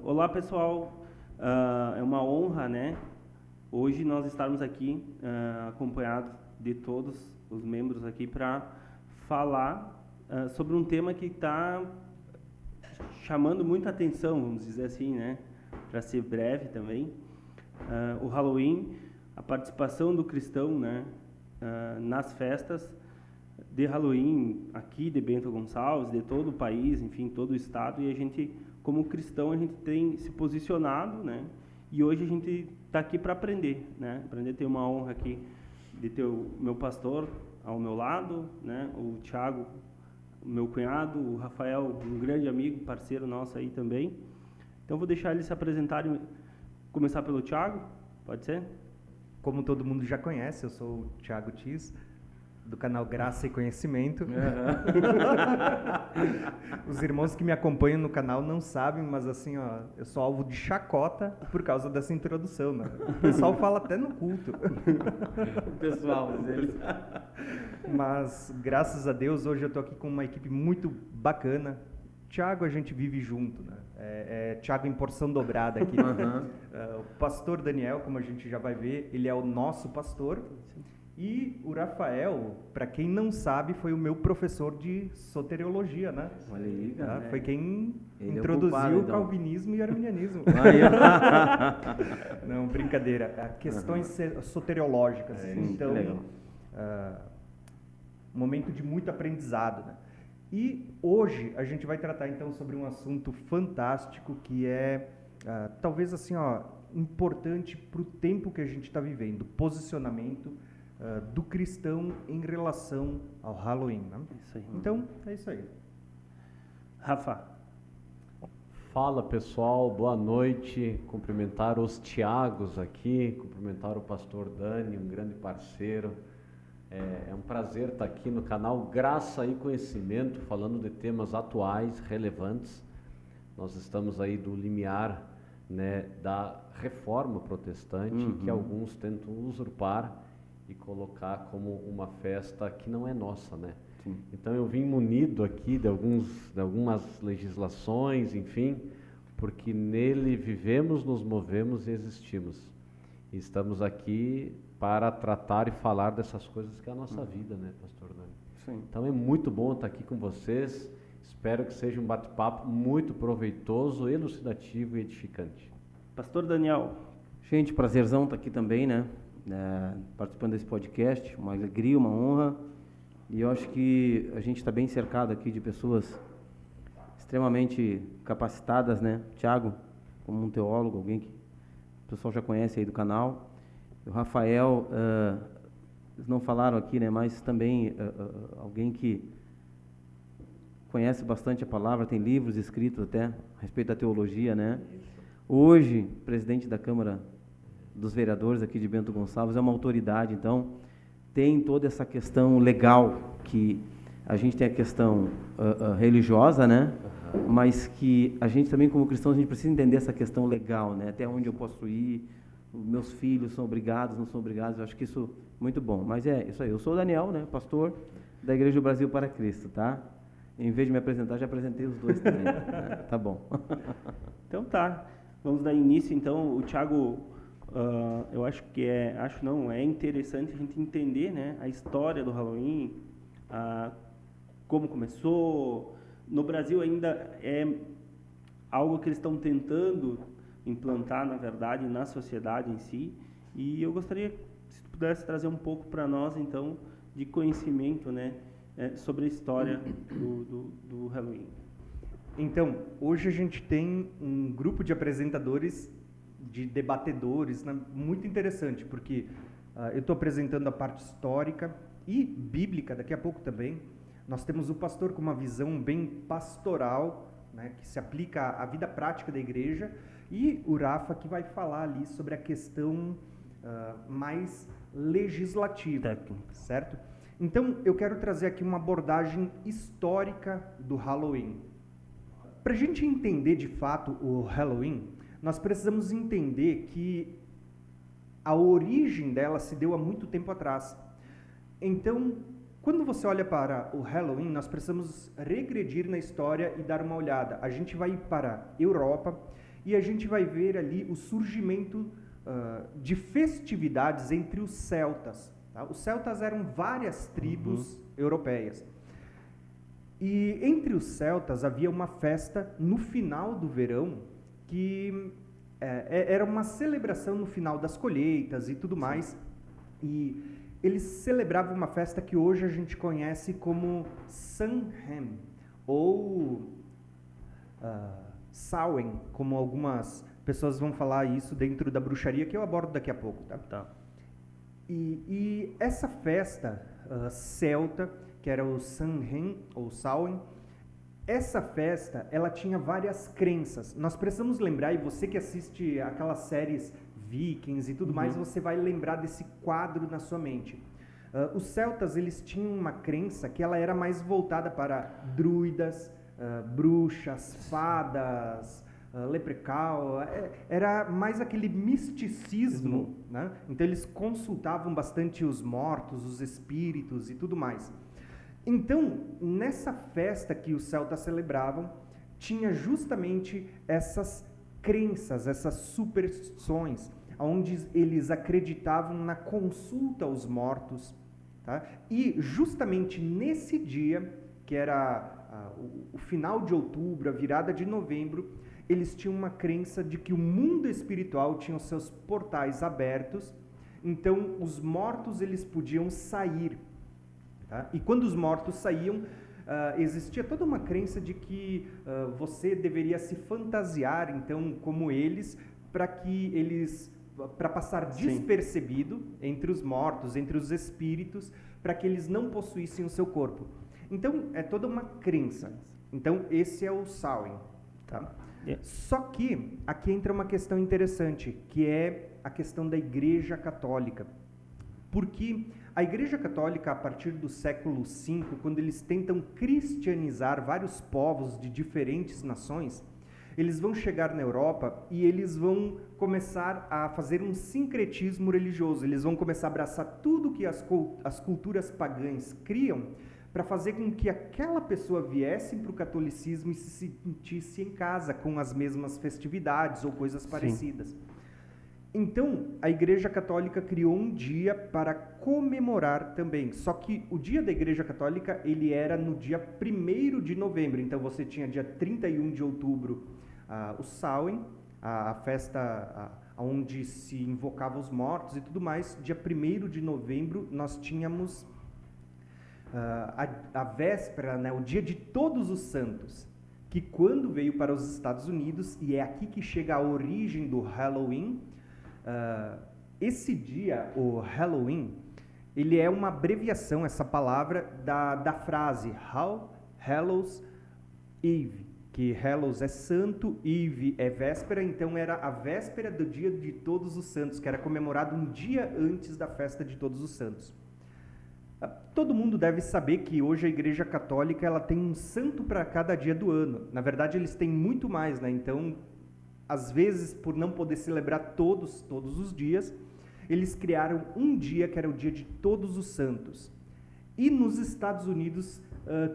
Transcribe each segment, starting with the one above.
Olá, pessoal. É uma honra, né? Hoje nós estarmos aqui acompanhados de todos os membros aqui para falar sobre um tema que está chamando muita atenção, vamos dizer assim, né? Para ser breve também. O Halloween, a participação do cristão, né? Nas festas de Halloween aqui de Bento Gonçalves, de todo o país, enfim, todo o estado, e a gente, como cristão, a gente tem se posicionado, né? E hoje a gente está aqui para aprender, né? Aprender, ter uma honra aqui de ter o meu pastor ao meu lado, né? O Thiago, meu cunhado, o Rafael, um grande amigo, parceiro nosso aí também. Então vou deixar eles se apresentarem, começar pelo Thiago, pode ser? Como todo mundo já conhece, eu sou o Thiago Tis, do canal Graça e Conhecimento. Os irmãos que me acompanham no canal não sabem, mas assim, ó, eu sou alvo de chacota por causa dessa introdução, né? O pessoal fala até no culto. Pessoal, Mas graças a Deus, hoje eu tô aqui com uma equipe muito bacana. Thiago, a gente vive junto, né? Thiago em porção dobrada aqui. O pastor Daniel, como a gente já vai ver, ele é o nosso pastor. E o Rafael, para quem não sabe, foi o meu professor de soteriologia, né? Olha aí, cara. Foi quem Ele introduziu é o culpado, o então. calvinismo e o arminianismo. Não, brincadeira. Questões soteriológicas. Então, legal. Momento de muito aprendizado, né? E hoje a gente vai tratar então sobre um assunto fantástico que é talvez assim, ó, importante para o tempo que a gente está vivendo, posicionamento do cristão em relação ao Halloween, né? Isso aí. Então, é isso aí. Rafa. Fala, pessoal, boa noite. Cumprimentar os Thiagos aqui, cumprimentar o pastor Dani, um grande parceiro. É um prazer estar aqui no canal Graça e Conhecimento, falando de temas atuais, relevantes. Nós estamos aí do limiar, né, da reforma protestante, que alguns tentam usurpar e colocar como uma festa que não é nossa, né? Sim. Então eu vim munido aqui de algumas legislações, enfim, porque nele vivemos, nos movemos e existimos. E estamos aqui para tratar e falar dessas coisas que é a nossa vida, né, pastor Dani? Sim. Então é muito bom estar aqui com vocês. Espero que seja um bate-papo muito proveitoso, elucidativo e edificante. Pastor Daniel. Gente, prazerzão estar aqui também, né? Participando desse podcast, uma alegria, uma honra. E eu acho que a gente está bem cercado aqui de pessoas extremamente capacitadas, né? Thiago, como um teólogo, alguém que o pessoal já conhece aí do canal. O Rafael, eles não falaram aqui, né? Mas também alguém que conhece bastante a palavra, tem livros escritos até a respeito da teologia, né? Hoje, presidente da Câmara dos Vereadores aqui de Bento Gonçalves, é uma autoridade, então tem toda essa questão legal, que a gente tem a questão religiosa, né? Mas que a gente também, como cristãos, a gente precisa entender essa questão legal, né? Até onde eu posso ir, meus filhos são obrigados, não são obrigados, eu acho que isso é muito bom. Mas é isso aí, eu sou o Daniel, né? Pastor da Igreja do Brasil para Cristo, tá? Em vez de me apresentar, já apresentei os dois também. Né? Tá bom. Então tá, vamos dar início então. O Thiago, eu acho que é interessante a gente entender, né, a história do Halloween, como começou. No Brasil ainda é algo que eles estão tentando implantar, na verdade, na sociedade em si. E eu gostaria, se tu pudesse trazer um pouco para nós, então, de conhecimento, né, sobre a história do Halloween. Então, hoje a gente tem um grupo de apresentadores, de debatedores, né, muito interessante, porque eu estou apresentando a parte histórica e bíblica daqui a pouco também. Nós temos o pastor com uma visão bem pastoral, né, que se aplica à vida prática da igreja, e o Rafa que vai falar ali sobre a questão mais legislativa, certo? Então, eu quero trazer aqui uma abordagem histórica do Halloween. Para a gente entender de fato o Halloween, nós precisamos entender que a origem dela se deu há muito tempo atrás. Então, quando você olha para o Halloween, nós precisamos regredir na história e dar uma olhada. A gente vai para a Europa e a gente vai ver ali o surgimento de festividades entre os celtas. Tá? Os celtas eram várias tribos europeias. E entre os celtas havia uma festa no final do verão que era uma celebração no final das colheitas e tudo mais. E eles celebravam uma festa que hoje a gente conhece como Samhain, ou Samhain, como algumas pessoas vão falar isso dentro da bruxaria, que eu abordo daqui a pouco. Tá? E essa festa celta, que era o Samhain, ou Samhain, essa festa, ela tinha várias crenças. Nós precisamos lembrar, e você que assiste aquelas séries Vikings e tudo mais, você vai lembrar desse quadro na sua mente. Os celtas, eles tinham uma crença que ela era mais voltada para druidas, bruxas, fadas, leprechaun, era mais aquele misticismo, né? Então eles consultavam bastante os mortos, os espíritos e tudo mais. Então, nessa festa que os celtas celebravam, tinha justamente essas crenças, essas superstições, onde eles acreditavam na consulta aos mortos. Tá? E justamente nesse dia, que era o final de outubro, a virada de novembro, eles tinham uma crença de que o mundo espiritual tinha os seus portais abertos, então os mortos eles podiam sair. Tá? E quando os mortos saíam, existia toda uma crença de que você deveria se fantasiar, então, como eles, para passar despercebido entre os mortos, entre os espíritos, para que eles não possuíssem o seu corpo. Então, é toda uma crença. Então, esse é o Samhain. Tá? Só que aqui entra uma questão interessante, que é a questão da Igreja Católica. Porque a Igreja Católica, a partir do século V, quando eles tentam cristianizar vários povos de diferentes nações, eles vão chegar na Europa e eles vão começar a fazer um sincretismo religioso. Eles vão começar a abraçar tudo que as culturas pagãs criam para fazer com que aquela pessoa viesse para o catolicismo e se sentisse em casa com as mesmas festividades ou coisas parecidas. Então, a Igreja Católica criou um dia para comemorar também. Só que o dia da Igreja Católica, ele era no dia 1º de novembro. Então, você tinha dia 31 de outubro o Samhain, a festa onde se invocava os mortos e tudo mais. Dia 1º de novembro, nós tínhamos a véspera, né, o dia de Todos os Santos, que quando veio para os Estados Unidos, e é aqui que chega a origem do Halloween. Esse dia, o Halloween, ele é uma abreviação, essa palavra, da frase Hallows Eve, que Hallows é santo, Eve é véspera, então era a véspera do dia de Todos os Santos, que era comemorado um dia antes da festa de Todos os Santos. Todo mundo deve saber que hoje a Igreja Católica ela tem um santo para cada dia do ano. Na verdade, eles têm muito mais, né? Então, às vezes, por não poder celebrar todos os dias, eles criaram um dia que era o dia de Todos os Santos. E nos Estados Unidos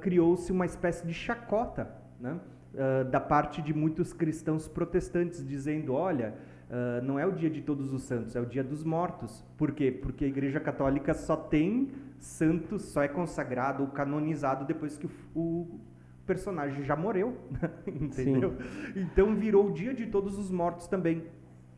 criou-se uma espécie de chacota, né? Da parte de muitos cristãos protestantes, dizendo, olha, não é o dia de Todos os Santos, é o dia dos mortos. Por quê? Porque a Igreja Católica só tem santos, só é consagrado ou canonizado depois que o personagem já morreu, entendeu? Sim. Então virou o dia de Todos os Mortos também.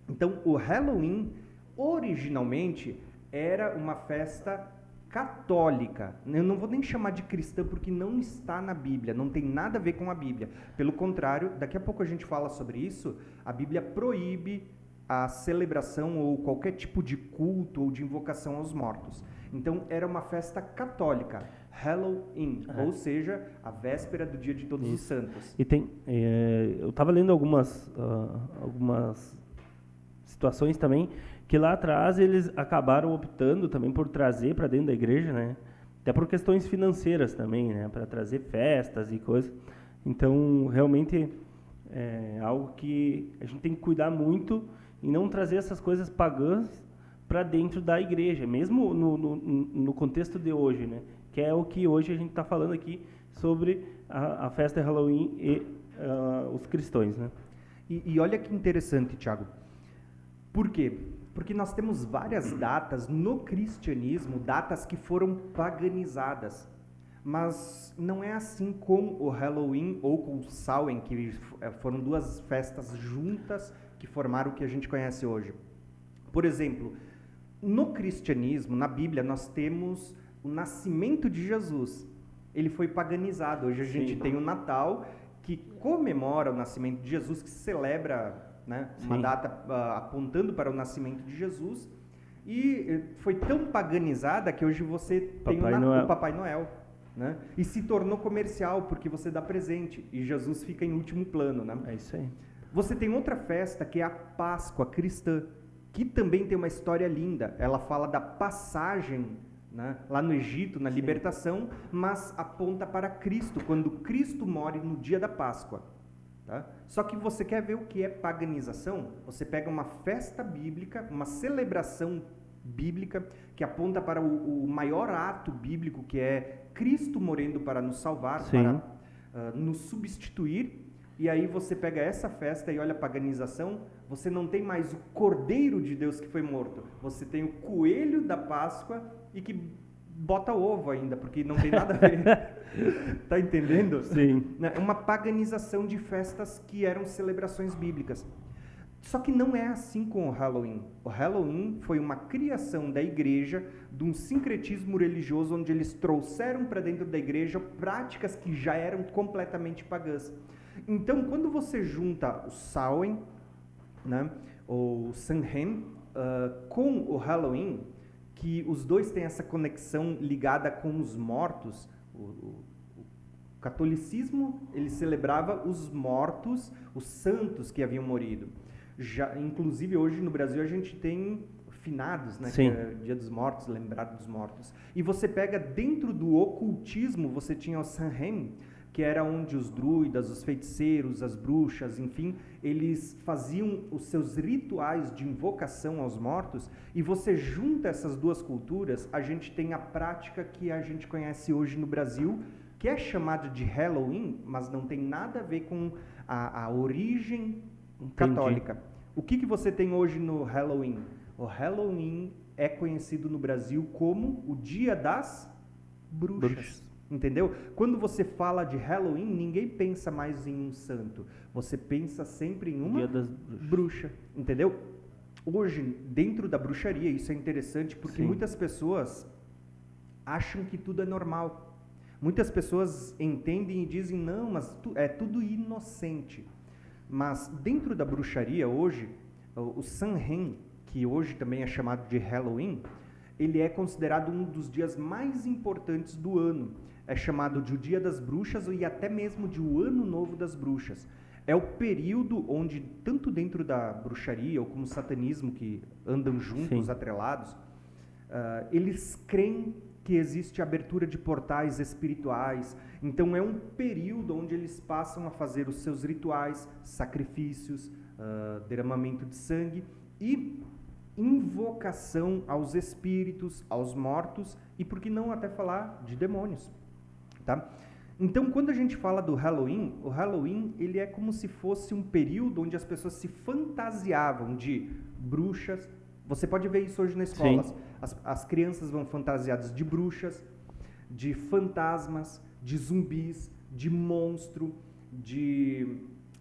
Então o Halloween originalmente era uma festa católica. Eu não vou nem chamar de cristã porque não está na Bíblia, não tem nada a ver com a Bíblia. Pelo contrário, daqui a pouco a gente fala sobre isso, a Bíblia proíbe a celebração ou qualquer tipo de culto ou de invocação aos mortos. Então era uma festa católica. Halloween, ou seja, a véspera do dia de Todos os Santos. E tem, eu estava lendo algumas situações também, que lá atrás eles acabaram optando também por trazer para dentro da igreja, né? Até por questões financeiras também, né? Para trazer festas e coisas. Então, realmente, é algo que a gente tem que cuidar muito e não trazer essas coisas pagãs para dentro da igreja, mesmo no contexto de hoje, né? Que é o que hoje a gente está falando aqui sobre a festa de Halloween e os cristãos, né? E olha que interessante, Tiago. Por quê? Porque nós temos várias datas no cristianismo, datas que foram paganizadas. Mas não é assim com o Halloween ou com o Samhain, que foram duas festas juntas que formaram o que a gente conhece hoje. Por exemplo, no cristianismo, na Bíblia, nós temos o nascimento de Jesus. Ele foi paganizado. Hoje a gente tem o Natal, que comemora o nascimento de Jesus, que celebra, né, uma data apontando para o nascimento de Jesus. E foi tão paganizada que hoje você tem o Papai Noel. Né? E se tornou comercial, porque você dá presente. E Jesus fica em último plano. Né? É isso aí. Você tem outra festa, que é a Páscoa cristã, que também tem uma história linda. Ela fala da passagem, né, lá no Egito, na libertação, mas aponta para Cristo, quando Cristo morre no dia da Páscoa. Tá? Só que você quer ver o que é paganização? Você pega uma festa bíblica, uma celebração bíblica, que aponta para o maior ato bíblico, que é Cristo morrendo para nos salvar, para nos substituir. E aí você pega essa festa e olha a paganização, você não tem mais o Cordeiro de Deus que foi morto, você tem o coelho da Páscoa e que bota ovo ainda, porque não tem nada a ver. Tá entendendo? Sim. É uma paganização de festas que eram celebrações bíblicas. Só que não é assim com o Halloween. O Halloween foi uma criação da igreja, de um sincretismo religioso, onde eles trouxeram para dentro da igreja práticas que já eram completamente pagãs. Então, quando você junta o Samhain, né, ou Samhain, com o Halloween, que os dois têm essa conexão ligada com os mortos, o catolicismo, ele celebrava os mortos, os santos que haviam morrido. Já, inclusive, hoje no Brasil a gente tem finados, né, que é Dia dos Mortos, lembrado dos mortos. E você pega dentro do ocultismo, você tinha o Samhain, que era onde os druidas, os feiticeiros, as bruxas, enfim, eles faziam os seus rituais de invocação aos mortos, e você junta essas duas culturas, a gente tem a prática que a gente conhece hoje no Brasil, que é chamada de Halloween, mas não tem nada a ver com a origem católica. O que você tem hoje no Halloween? O Halloween é conhecido no Brasil como o Dia das Bruxas. Entendeu? Quando você fala de Halloween, ninguém pensa mais em um santo. Você pensa sempre em uma bruxa. Entendeu? Hoje, dentro da bruxaria, isso é interessante porque muitas pessoas acham que tudo é normal. Muitas pessoas entendem e dizem, não, mas é tudo inocente. Mas dentro da bruxaria, hoje, o Samhain, que hoje também é chamado de Halloween, ele é considerado um dos dias mais importantes do ano. É chamado de o Dia das Bruxas e até mesmo de o Ano Novo das Bruxas. É o período onde, tanto dentro da bruxaria ou como o satanismo, que andam juntos, atrelados, eles creem que existe abertura de portais espirituais. Então é um período onde eles passam a fazer os seus rituais, sacrifícios, derramamento de sangue e invocação aos espíritos, aos mortos e, por que não, até falar de demônios. Tá? Então, quando a gente fala do Halloween, o Halloween ele é como se fosse um período onde as pessoas se fantasiavam de bruxas. Você pode ver isso hoje na escola. As crianças vão fantasiadas de bruxas, de fantasmas, de zumbis, de monstro, de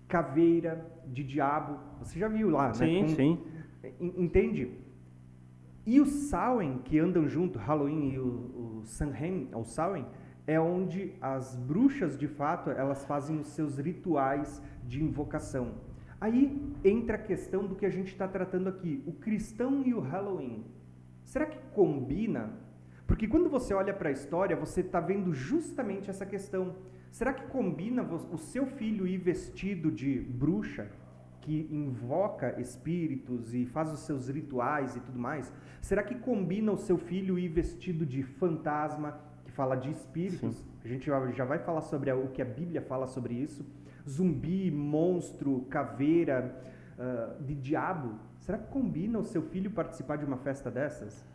caveira, de diabo. Você já viu lá, né? Sim. Entende? E o Samhain, que andam junto, Halloween e o Samhain, o Samhain, é onde as bruxas, de fato, elas fazem os seus rituais de invocação. Aí entra a questão do que a gente está tratando aqui, o cristão e o Halloween. Será que combina? Porque quando você olha para a história, você está vendo justamente essa questão. Será que combina o seu filho ir vestido de bruxa, que invoca espíritos e faz os seus rituais e tudo mais? Será que combina o seu filho ir vestido de fantasma, que fala de espíritos? A gente já vai falar sobre o que a Bíblia fala sobre isso. Zumbi, monstro, caveira, de diabo. Será que combina o seu filho participar de uma festa dessas?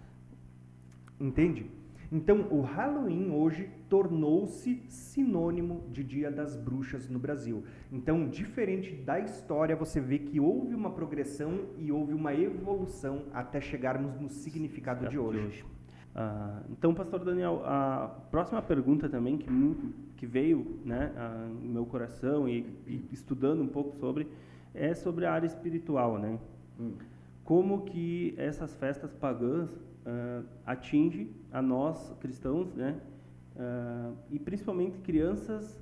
Entende? Então, o Halloween hoje tornou-se sinônimo de Dia das Bruxas no Brasil. Então, diferente da história, você vê que houve uma progressão e houve uma evolução até chegarmos no significado de hoje. Então, pastor Daniel, a próxima pergunta também que veio, né, no meu coração e estudando um pouco é sobre a área espiritual, né? Como que essas festas pagãs atingem a nós cristãos, né? E principalmente crianças,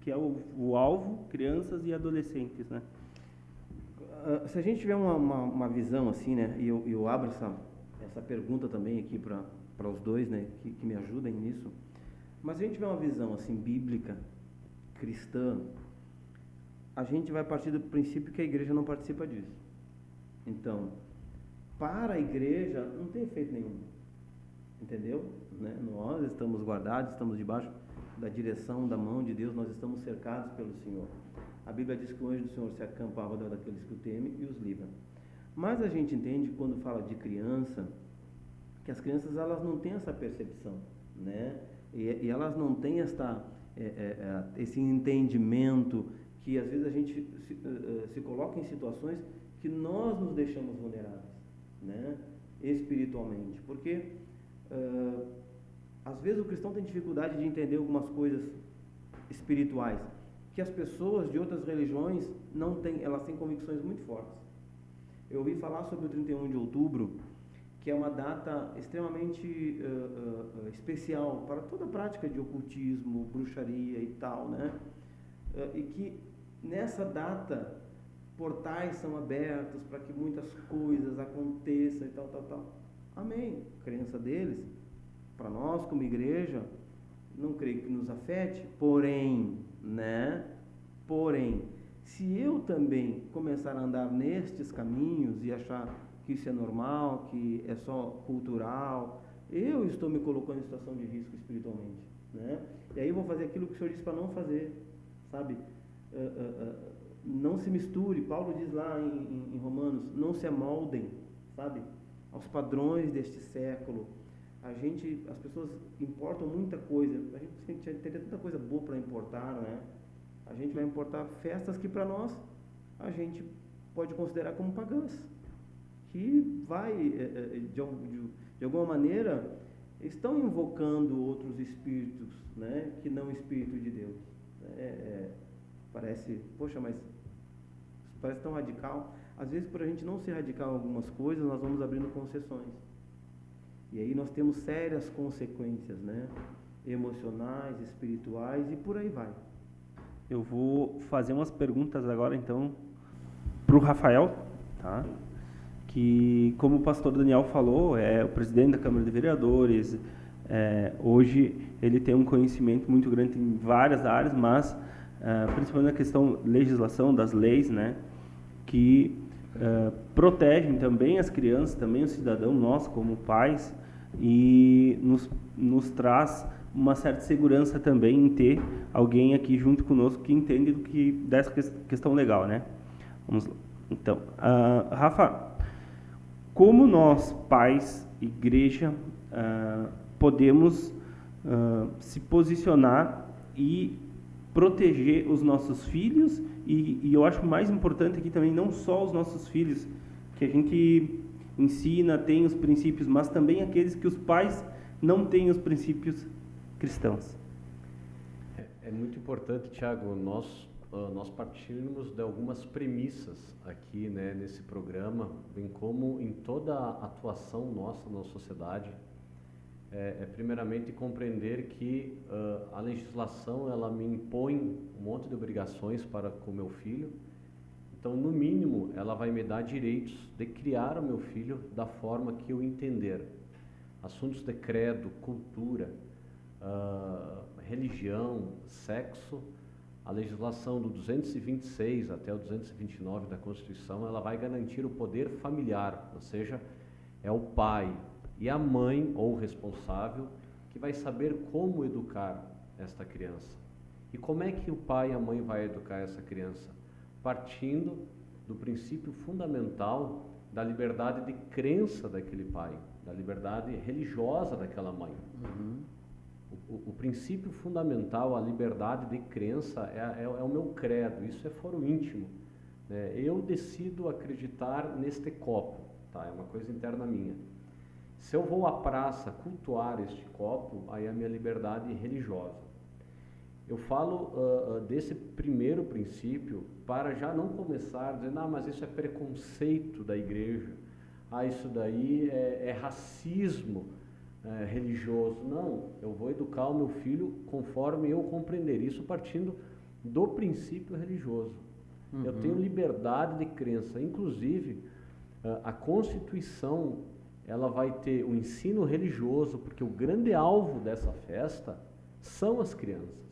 que é o alvo, crianças e adolescentes, né? Se a gente tiver uma visão assim, né, e eu abro essa pergunta também aqui para os dois, né, que me ajudem nisso, mas se a gente tiver uma visão assim bíblica, cristã, a gente vai partir do princípio que a igreja não participa disso. Então, para a igreja não tem efeito nenhum, entendeu? Né? Nós estamos guardados, estamos debaixo da direção da mão de Deus, nós estamos cercados pelo Senhor. A Bíblia diz que o anjo do Senhor se acampa ao redor daqueles que o temem e os livra. Mas a gente entende quando fala de criança, que as crianças elas não têm essa percepção, né? E elas não têm esse entendimento que às vezes a gente se coloca em situações que nós nos deixamos vulneráveis, né? Espiritualmente, porque às vezes o cristão tem dificuldade de entender algumas coisas espirituais que as pessoas de outras religiões não têm, elas têm convicções muito fortes. Eu ouvi falar sobre o 31 de outubro, que é uma data extremamente especial para toda a prática de ocultismo, bruxaria e tal, né? E que nessa data portais são abertos para que muitas coisas aconteçam e tal. Amém. A crença deles, para nós como igreja, não creio que nos afete, porém, se eu também começar a andar nestes caminhos e achar que isso é normal, que é só cultural, eu estou me colocando em situação de risco espiritualmente, né? E aí eu vou fazer aquilo que o Senhor disse para não fazer, sabe? Não se misture. Paulo diz lá em Romanos, não se amoldem, sabe, aos padrões deste século. As pessoas importam muita coisa, a gente teria tanta coisa boa para importar, né? A gente vai importar festas que para nós a gente pode considerar como pagãs, que vai, de alguma maneira, estão invocando outros espíritos, né, que não o Espírito de Deus. Parece, poxa, mas parece tão radical. Às vezes, por a gente não ser radical em algumas coisas, nós vamos abrindo concessões. E aí nós temos sérias consequências, né, emocionais, espirituais e por aí vai. Eu vou fazer umas perguntas agora, então, para o Rafael, tá? Que, como o pastor Daniel falou, é o presidente da Câmara de Vereadores. Hoje ele tem um conhecimento muito grande em várias áreas, mas principalmente na questão legislação, das leis, né, que protegem também as crianças, também o cidadão, nós como pais, e nos traz uma certa segurança também em ter alguém aqui junto conosco que entende dessa questão legal, né? Vamos lá. Então, Rafa, como nós, pais, igreja, podemos se posicionar e proteger os nossos filhos e eu acho mais importante aqui também, não só os nossos filhos, que a gente ensina, tem os princípios, mas também aqueles que os pais não têm os princípios cristãos. É muito importante, Tiago, nós partimos de algumas premissas aqui, né, nesse programa, bem como em toda a atuação nossa na sociedade. Primeiramente compreender que a legislação ela me impõe um monte de obrigações para com meu filho. Então, no mínimo, ela vai me dar direitos de criar o meu filho da forma que eu entender. Assuntos de credo, cultura, religião, sexo, a legislação do 226 até o 229 da Constituição, ela vai garantir o poder familiar, ou seja, é o pai e a mãe ou o responsável que vai saber como educar esta criança. E como é que o pai e a mãe vai educar essa criança? Partindo do princípio fundamental da liberdade de crença daquele pai, da liberdade religiosa daquela mãe. O princípio fundamental, a liberdade de crença, é o meu credo, isso é foro íntimo. Eu decido acreditar neste copo, tá? É uma coisa interna minha. Se eu vou à praça cultuar este copo, aí é a minha liberdade religiosa. Eu falo desse primeiro princípio para já não começar dizendo, mas isso é preconceito da igreja, isso daí é racismo religioso. Não, eu vou educar o meu filho conforme eu compreender isso, partindo do princípio religioso. Eu tenho liberdade de crença, inclusive a Constituição, ela vai ter o ensino religioso, porque o grande alvo dessa festa são as crianças.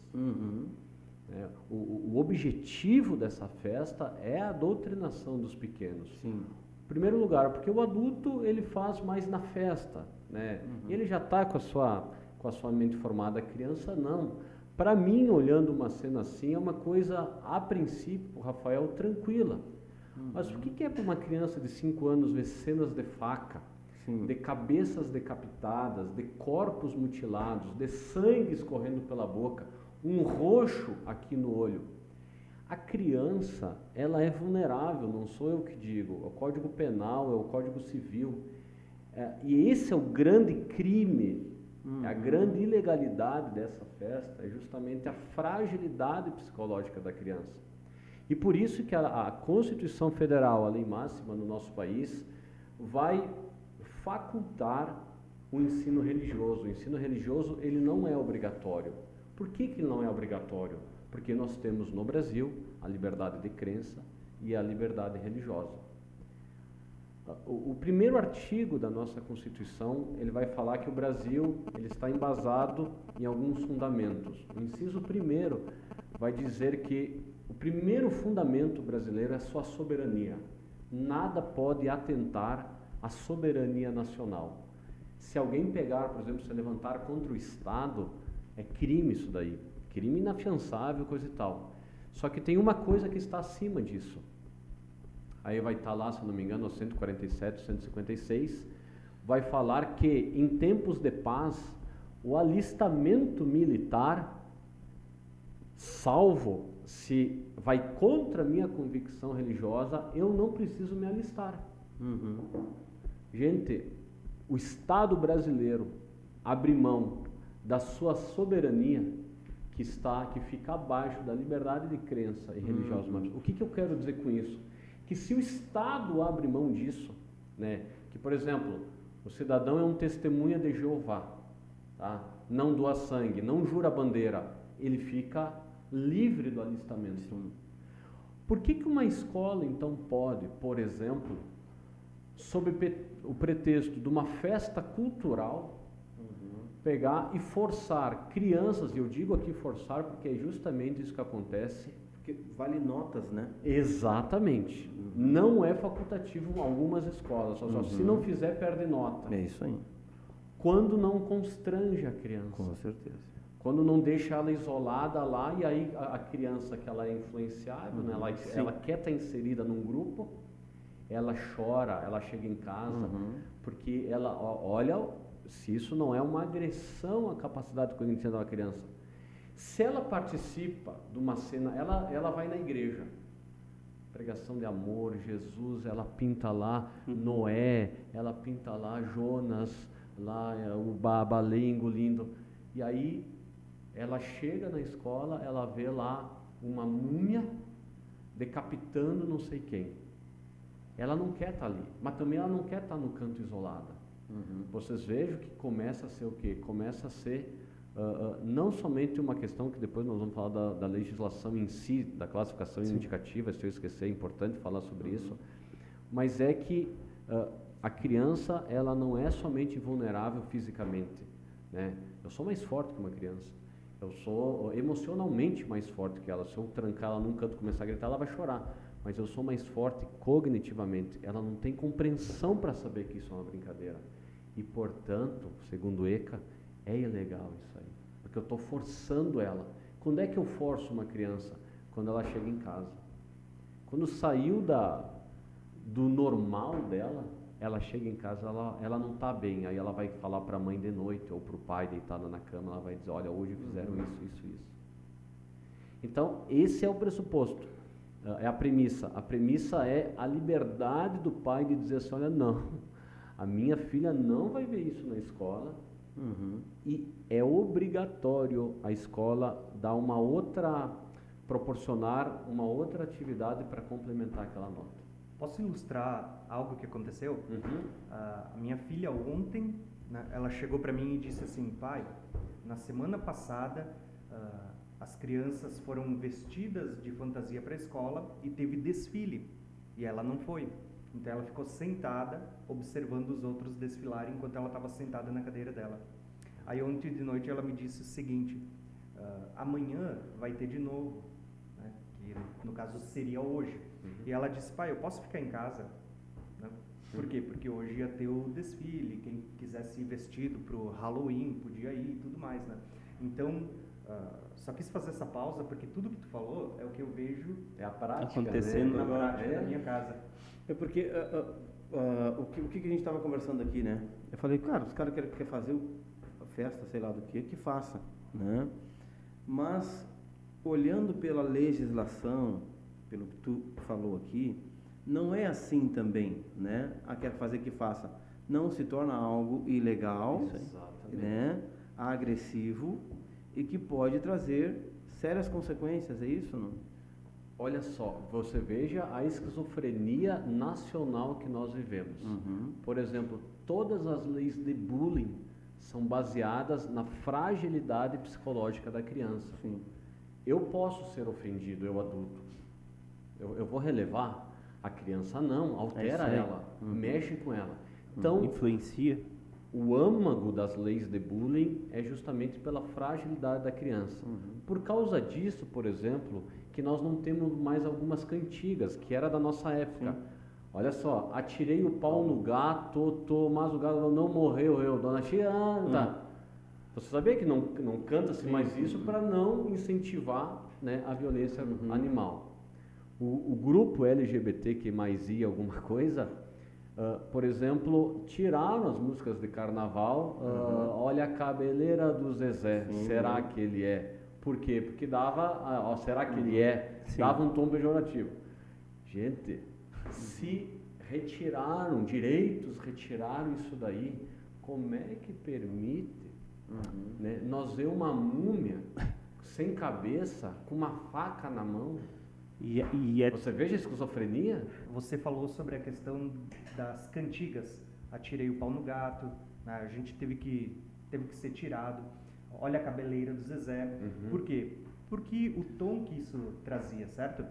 O objetivo dessa festa é a doutrinação dos pequenos. Sim. Em primeiro lugar, porque o adulto ele faz mais na festa, né? Ele já está com a sua mente formada. A criança não. Para mim, olhando uma cena assim, é uma coisa, a princípio, Rafael, tranquila. Mas o que é para uma criança de 5 anos ver cenas de faca, de cabeças decapitadas, de corpos mutilados, de sangue escorrendo pela boca, um roxo aqui no olho? A criança, ela é vulnerável, não sou eu que digo, é o Código Penal, é o Código Civil. E esse é o grande crime, a grande ilegalidade dessa festa, é justamente a fragilidade psicológica da criança. E por isso que a Constituição Federal, a lei máxima no nosso país, vai facultar o ensino religioso. O ensino religioso, ele não é obrigatório. Por que ele não é obrigatório? Porque nós temos no Brasil a liberdade de crença e a liberdade religiosa. O primeiro artigo da nossa Constituição, ele vai falar que o Brasil ele está embasado em alguns fundamentos. O inciso primeiro vai dizer que o primeiro fundamento brasileiro é a sua soberania. Nada pode atentar à soberania nacional. Se alguém pegar, por exemplo, se levantar contra o Estado, é crime isso daí. Crime inafiançável, coisa e tal. Só que tem uma coisa que está acima disso. Aí vai estar lá, se não me engano, 147, 156, vai falar que em tempos de paz, o alistamento militar, salvo se vai contra a minha convicção religiosa, eu não preciso me alistar. Gente, o Estado brasileiro abre mão da sua soberania, que fica abaixo da liberdade de crença e religiosa. O que eu quero dizer com isso? Que se o Estado abre mão disso, né, que, por exemplo, o cidadão é um testemunha de Jeová, tá? Não doa sangue, não jura bandeira, ele fica livre do alistamento. Por que uma escola, então, pode, por exemplo, sob o pretexto de uma festa cultural, pegar e forçar crianças, e eu digo aqui forçar porque é justamente isso que acontece. Porque vale notas, né? Exatamente. Não é facultativo em algumas escolas. Só se não fizer, perde nota. É isso aí. Quando não constrange a criança. Com certeza. Quando não deixa ela isolada lá, e aí a criança que ela é influenciável, né? ela quer estar inserida num grupo, ela chora, ela chega em casa, porque ela olha se isso não é uma agressão à capacidade cognitiva da criança. Se ela participa de uma cena, ela vai na igreja, pregação de amor, Jesus, ela pinta lá Noé, ela pinta lá Jonas, lá o baleia engolindo, e aí ela chega na escola, ela vê lá uma múmia decapitando não sei quem. Ela não quer estar ali, mas também ela não quer estar no canto isolada. Vocês vejam que começa a ser o quê? Começa a ser não somente uma questão que depois nós vamos falar da legislação em si, da classificação indicativa, se eu esquecer, é importante falar sobre isso, mas é que a criança, ela não é somente vulnerável fisicamente, né? Eu sou mais forte que uma criança, eu sou emocionalmente mais forte que ela. Se eu trancar ela num canto e começar a gritar, ela vai chorar, mas eu sou mais forte cognitivamente. Ela não tem compreensão para saber que isso é uma brincadeira, e portanto, segundo ECA, é ilegal isso aí, porque eu estou forçando ela. Quando é que eu forço uma criança? Quando ela chega em casa. Quando saiu do normal dela, ela chega em casa, ela não está bem, aí ela vai falar para a mãe de noite ou para o pai deitado na cama, ela vai dizer, olha, hoje fizeram isso. Então, esse é o pressuposto, é a premissa. A premissa é a liberdade do pai de dizer assim, olha, não, a minha filha não vai ver isso na escola, e é obrigatório a escola dar proporcionar uma outra atividade para complementar aquela nota. Posso ilustrar algo que aconteceu? A minha filha ontem, né, ela chegou para mim e disse assim, pai, na semana passada as crianças foram vestidas de fantasia para a escola e teve desfile, e ela não foi. Então ela ficou sentada observando os outros desfilarem enquanto ela estava sentada na cadeira dela. Aí ontem de noite ela me disse o seguinte, amanhã vai ter de novo, né, que no caso seria hoje. E ela disse, pai, eu posso ficar em casa? Né? Por quê? Porque hoje ia ter o desfile, quem quisesse ir vestido para o Halloween podia ir e tudo mais, né? Então, só quis fazer essa pausa porque tudo que tu falou é o que eu vejo é a prática, acontecendo na agora. prática da minha casa. É porque o que a gente estava conversando aqui, né? Eu falei, cara, os caras querem fazer a festa, sei lá do que faça, né? Mas, olhando pela legislação, pelo que tu falou aqui, não é assim também, né? Quer fazer que faça. Não se torna algo ilegal, né? Agressivo e que pode trazer sérias consequências, é isso, não? Olha só, você veja a esquizofrenia nacional que nós vivemos. Por exemplo, todas as leis de bullying são baseadas na fragilidade psicológica da criança. Sim. Eu posso ser ofendido, eu adulto. Eu vou relevar? A criança não, altera ela, mexe com ela. Então, influencia. O âmago das leis de bullying é justamente pela fragilidade da criança. Por causa disso, por exemplo, que nós não temos mais algumas cantigas, que era da nossa época. Olha só, atirei o pau no gato, mas o gato não morreu, dona Chianta. Você sabia que não canta-se mais isso para não incentivar, né, a violência animal. O grupo LGBT que mais ia alguma coisa, por exemplo, tiraram as músicas de carnaval, olha a cabeleira do Zezé, será que ele é? Por quê? Porque dava, será que ele é? Dava um tom pejorativo. Gente, se retiraram isso daí, como é que permite, né, nós ver uma múmia sem cabeça, com uma faca na mão? Você veja a esquizofrenia? Você falou sobre a questão das cantigas. Atirei o pau no gato, né? A gente teve que ser tirado. Olha a cabeleira do Zezé. Por quê? Porque o tom que isso trazia, certo?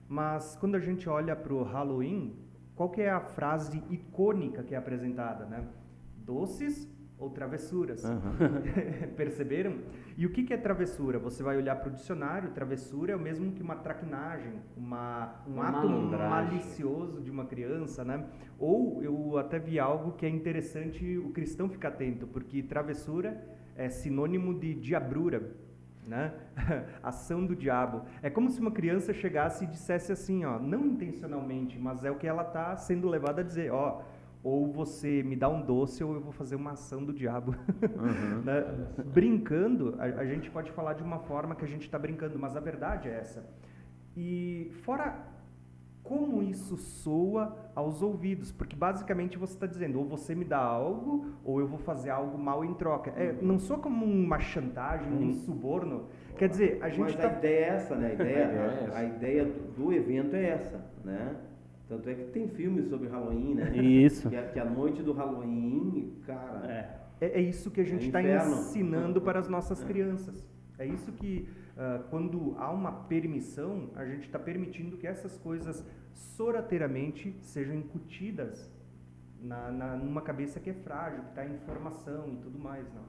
Mas quando a gente olha para o Halloween, qual que é a frase icônica que é apresentada, né? Doces ou travessuras? Perceberam? E o que é travessura? Você vai olhar para o dicionário, travessura é o mesmo que uma traquinagem, um ato malicioso de uma criança, né? Ou eu até vi algo que é interessante o cristão ficar atento, porque travessura é sinônimo de diabrura, né? Ação do diabo. É como se uma criança chegasse e dissesse assim, ó, não intencionalmente, mas é o que ela está sendo levada a dizer, ó, ou você me dá um doce ou eu vou fazer uma ação do diabo. Né? Brincando, a gente pode falar de uma forma que a gente está brincando, mas a verdade é essa. E fora como isso soa aos ouvidos, porque basicamente você está dizendo, ou você me dá algo, ou eu vou fazer algo mal em troca. Não soa como uma chantagem, um suborno. Quer dizer, a gente Mas a ideia é essa, né? A ideia do evento é essa, né? Tanto é que tem filmes sobre Halloween, né? Isso. Que a noite do Halloween, cara... É isso que a gente está ensinando para as nossas crianças. É isso que, quando há uma permissão, a gente está permitindo que essas coisas sorrateiramente sejam incutidas numa cabeça que é frágil, que está em formação e tudo mais. Não.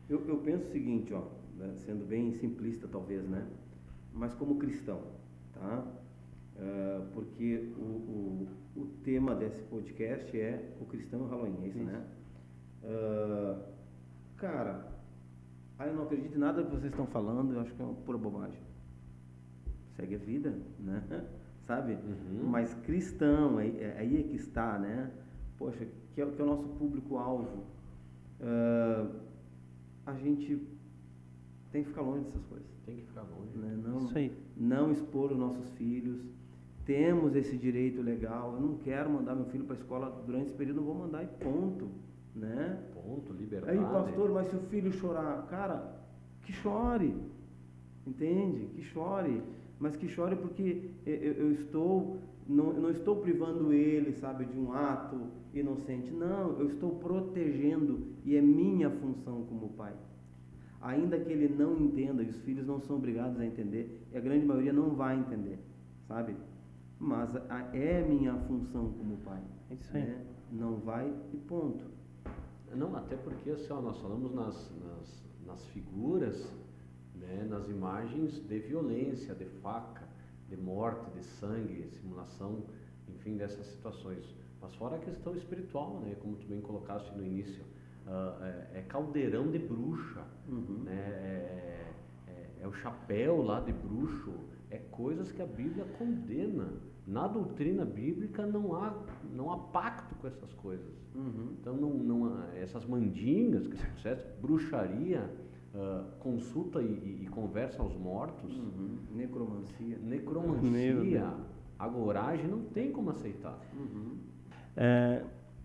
Eu penso o seguinte, ó, né, sendo bem simplista talvez, né? Mas como cristão, tá? Porque o tema desse podcast é o cristão e o Halloween, é isso, né? Cara, eu não acredito em nada que vocês estão falando, eu acho que é uma pura bobagem. Segue a vida, né? sabe? Mas cristão, aí é que está, né? Poxa, que é o nosso público-alvo. A gente tem que ficar longe dessas coisas. Tem que ficar longe. Né? Isso aí. Não expor os nossos filhos. Temos esse direito legal. Eu não quero mandar meu filho para a escola durante esse período, não vou mandar e ponto. Né? Ponto, liberdade. Aí, pastor, mas se o filho chorar, cara, que chore. Entende? Que chore. Mas que chore porque não estou privando ele, sabe, de um ato inocente. Não, eu estou protegendo e é minha função como pai. Ainda que ele não entenda, e os filhos não são obrigados a entender, e a grande maioria não vai entender, sabe? Mas é minha função como pai. É isso aí. Né? Não vai e ponto. Não, até porque assim, nós falamos nas figuras, né, nas imagens de violência, de faca, de morte, de sangue, simulação, enfim, dessas situações. Mas fora a questão espiritual, né, como tu bem colocaste no início, é caldeirão de bruxa, né, é o chapéu lá de bruxo, é coisas que a Bíblia condena. Na doutrina bíblica não há pacto com essas coisas. Então essas mandingas que se processam, bruxaria, consulta e conversa aos mortos, necromancia, agoragem, não tem como aceitar.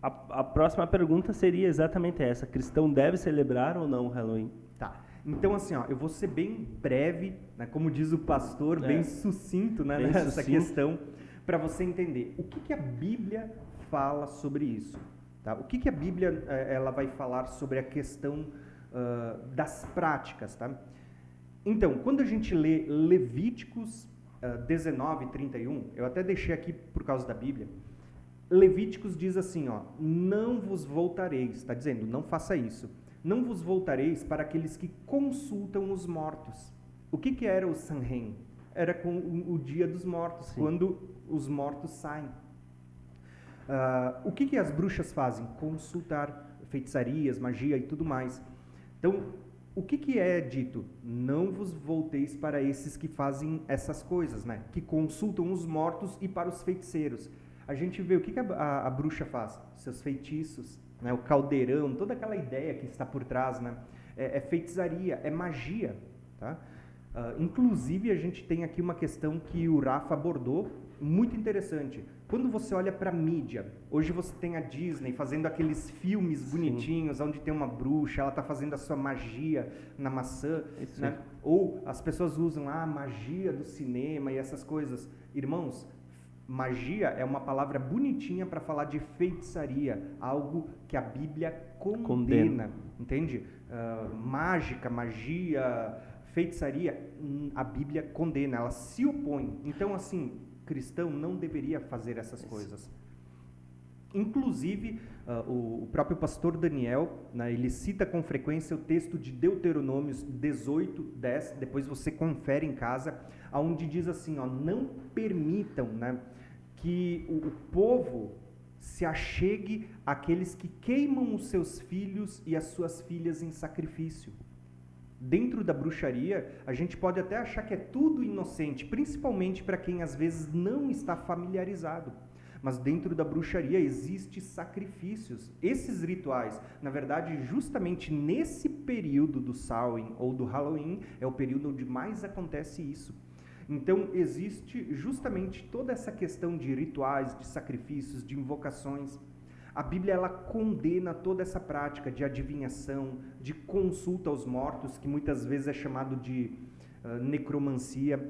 A próxima pergunta seria exatamente essa: cristão deve celebrar ou não o Halloween? Tá. Então, assim, ó, eu vou ser bem breve, né, como diz o pastor, bem sucinto, né, bem nessa sucinto. questão, para você entender o que a Bíblia fala sobre isso. Tá? O que a Bíblia ela vai falar sobre a questão das práticas. Tá? Então, quando a gente lê Levíticos 19, 31, eu até deixei aqui por causa da Bíblia, Levíticos diz assim, ó, não vos voltareis, está dizendo, não faça isso, não vos voltareis para aqueles que consultam os mortos. O que era o Samhain? Era com o dia dos mortos, Sim. quando os mortos saem. O que as bruxas fazem? Consultar feitiçarias, magia e tudo mais. Então, o que é dito? Não vos volteis para esses que fazem essas coisas, né? Que consultam os mortos e para os feiticeiros. A gente vê o que a bruxa faz? Seus feitiços, né? O caldeirão, toda aquela ideia que está por trás, né? É feitiçaria, é magia, tá? Inclusive, a gente tem aqui uma questão que o Rafa abordou, muito interessante. Quando você olha para a mídia, hoje você tem a Disney fazendo aqueles filmes bonitinhos, onde tem uma bruxa, ela está fazendo a sua magia na maçã, né? Ou as pessoas usam a magia do cinema e essas coisas. Irmãos, magia é uma palavra bonitinha para falar de feitiçaria, algo que a Bíblia condena. Entende? Mágica, magia, feitiçaria, a Bíblia condena, ela se opõe. Então, assim, cristão não deveria fazer essas coisas. Inclusive, o próprio pastor Daniel, né, ele cita com frequência o texto de Deuteronômios 18, 10, depois você confere em casa, onde diz assim, ó, não permitam, né, que o povo se achegue àqueles que queimam os seus filhos e as suas filhas em sacrifício. Dentro da bruxaria, a gente pode até achar que é tudo inocente, principalmente para quem às vezes não está familiarizado. Mas dentro da bruxaria existem sacrifícios. Esses rituais, na verdade, justamente nesse período do Samhain ou do Halloween, é o período onde mais acontece isso. Então, existe justamente toda essa questão de rituais, de sacrifícios, de invocações. A Bíblia ela condena toda essa prática de adivinhação, de consulta aos mortos, que muitas vezes é chamado de necromancia,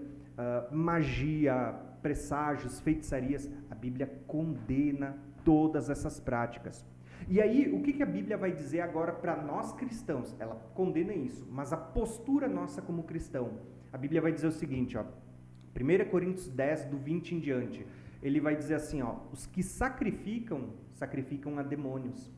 magia, presságios, feitiçarias. A Bíblia condena todas essas práticas. E aí, o que a Bíblia vai dizer agora para nós cristãos? Ela condena isso, mas a postura nossa como cristão. A Bíblia vai dizer o seguinte, ó, 1 Coríntios 10, do 20 em diante. Ele vai dizer assim, ó, os que sacrificam a demônios.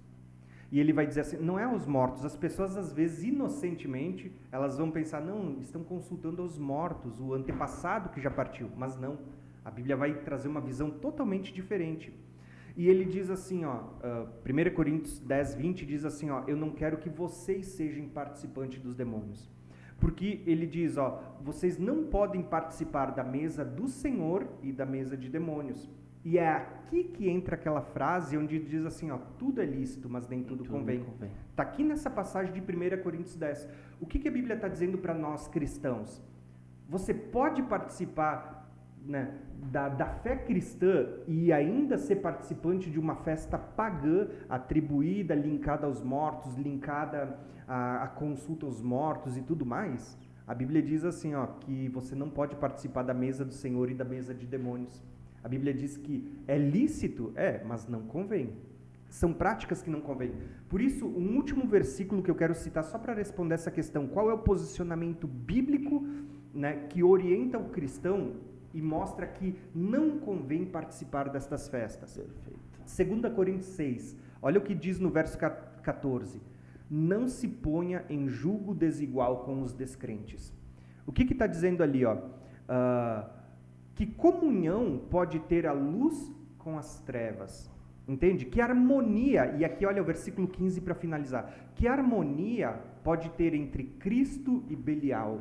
E ele vai dizer assim, não é os mortos, as pessoas às vezes inocentemente, elas vão pensar, não, estão consultando os mortos, o antepassado que já partiu, mas não, a Bíblia vai trazer uma visão totalmente diferente. E ele diz assim, ó, 1 Coríntios 10, 20 diz assim, ó, eu não quero que vocês sejam participantes dos demônios. Porque ele diz, ó, vocês não podem participar da mesa do Senhor e da mesa de demônios. E é aqui que entra aquela frase onde diz assim, ó, tudo é lícito, mas nem tudo convém. Está aqui nessa passagem de 1 Coríntios 10. O que a Bíblia está dizendo para nós cristãos? Você pode participar, né, da fé cristã e ainda ser participante de uma festa pagã atribuída, linkada aos mortos, linkada à consulta aos mortos e tudo mais? A Bíblia diz assim, ó, que você não pode participar da mesa do Senhor e da mesa de demônios. A Bíblia diz que é lícito, mas não convém. São práticas que não convêm. Por isso, um último versículo que eu quero citar só para responder essa questão. Qual é o posicionamento bíblico, né, que orienta o cristão e mostra que não convém participar destas festas? Perfeito. 2 Coríntios 6. Olha o que diz no verso 14. Não se ponha em julgo desigual com os descrentes. O que está dizendo ali? Ó? Que comunhão pode ter a luz com as trevas? Entende? Que harmonia, e aqui olha o versículo 15 para finalizar, que harmonia pode ter entre Cristo e Belial?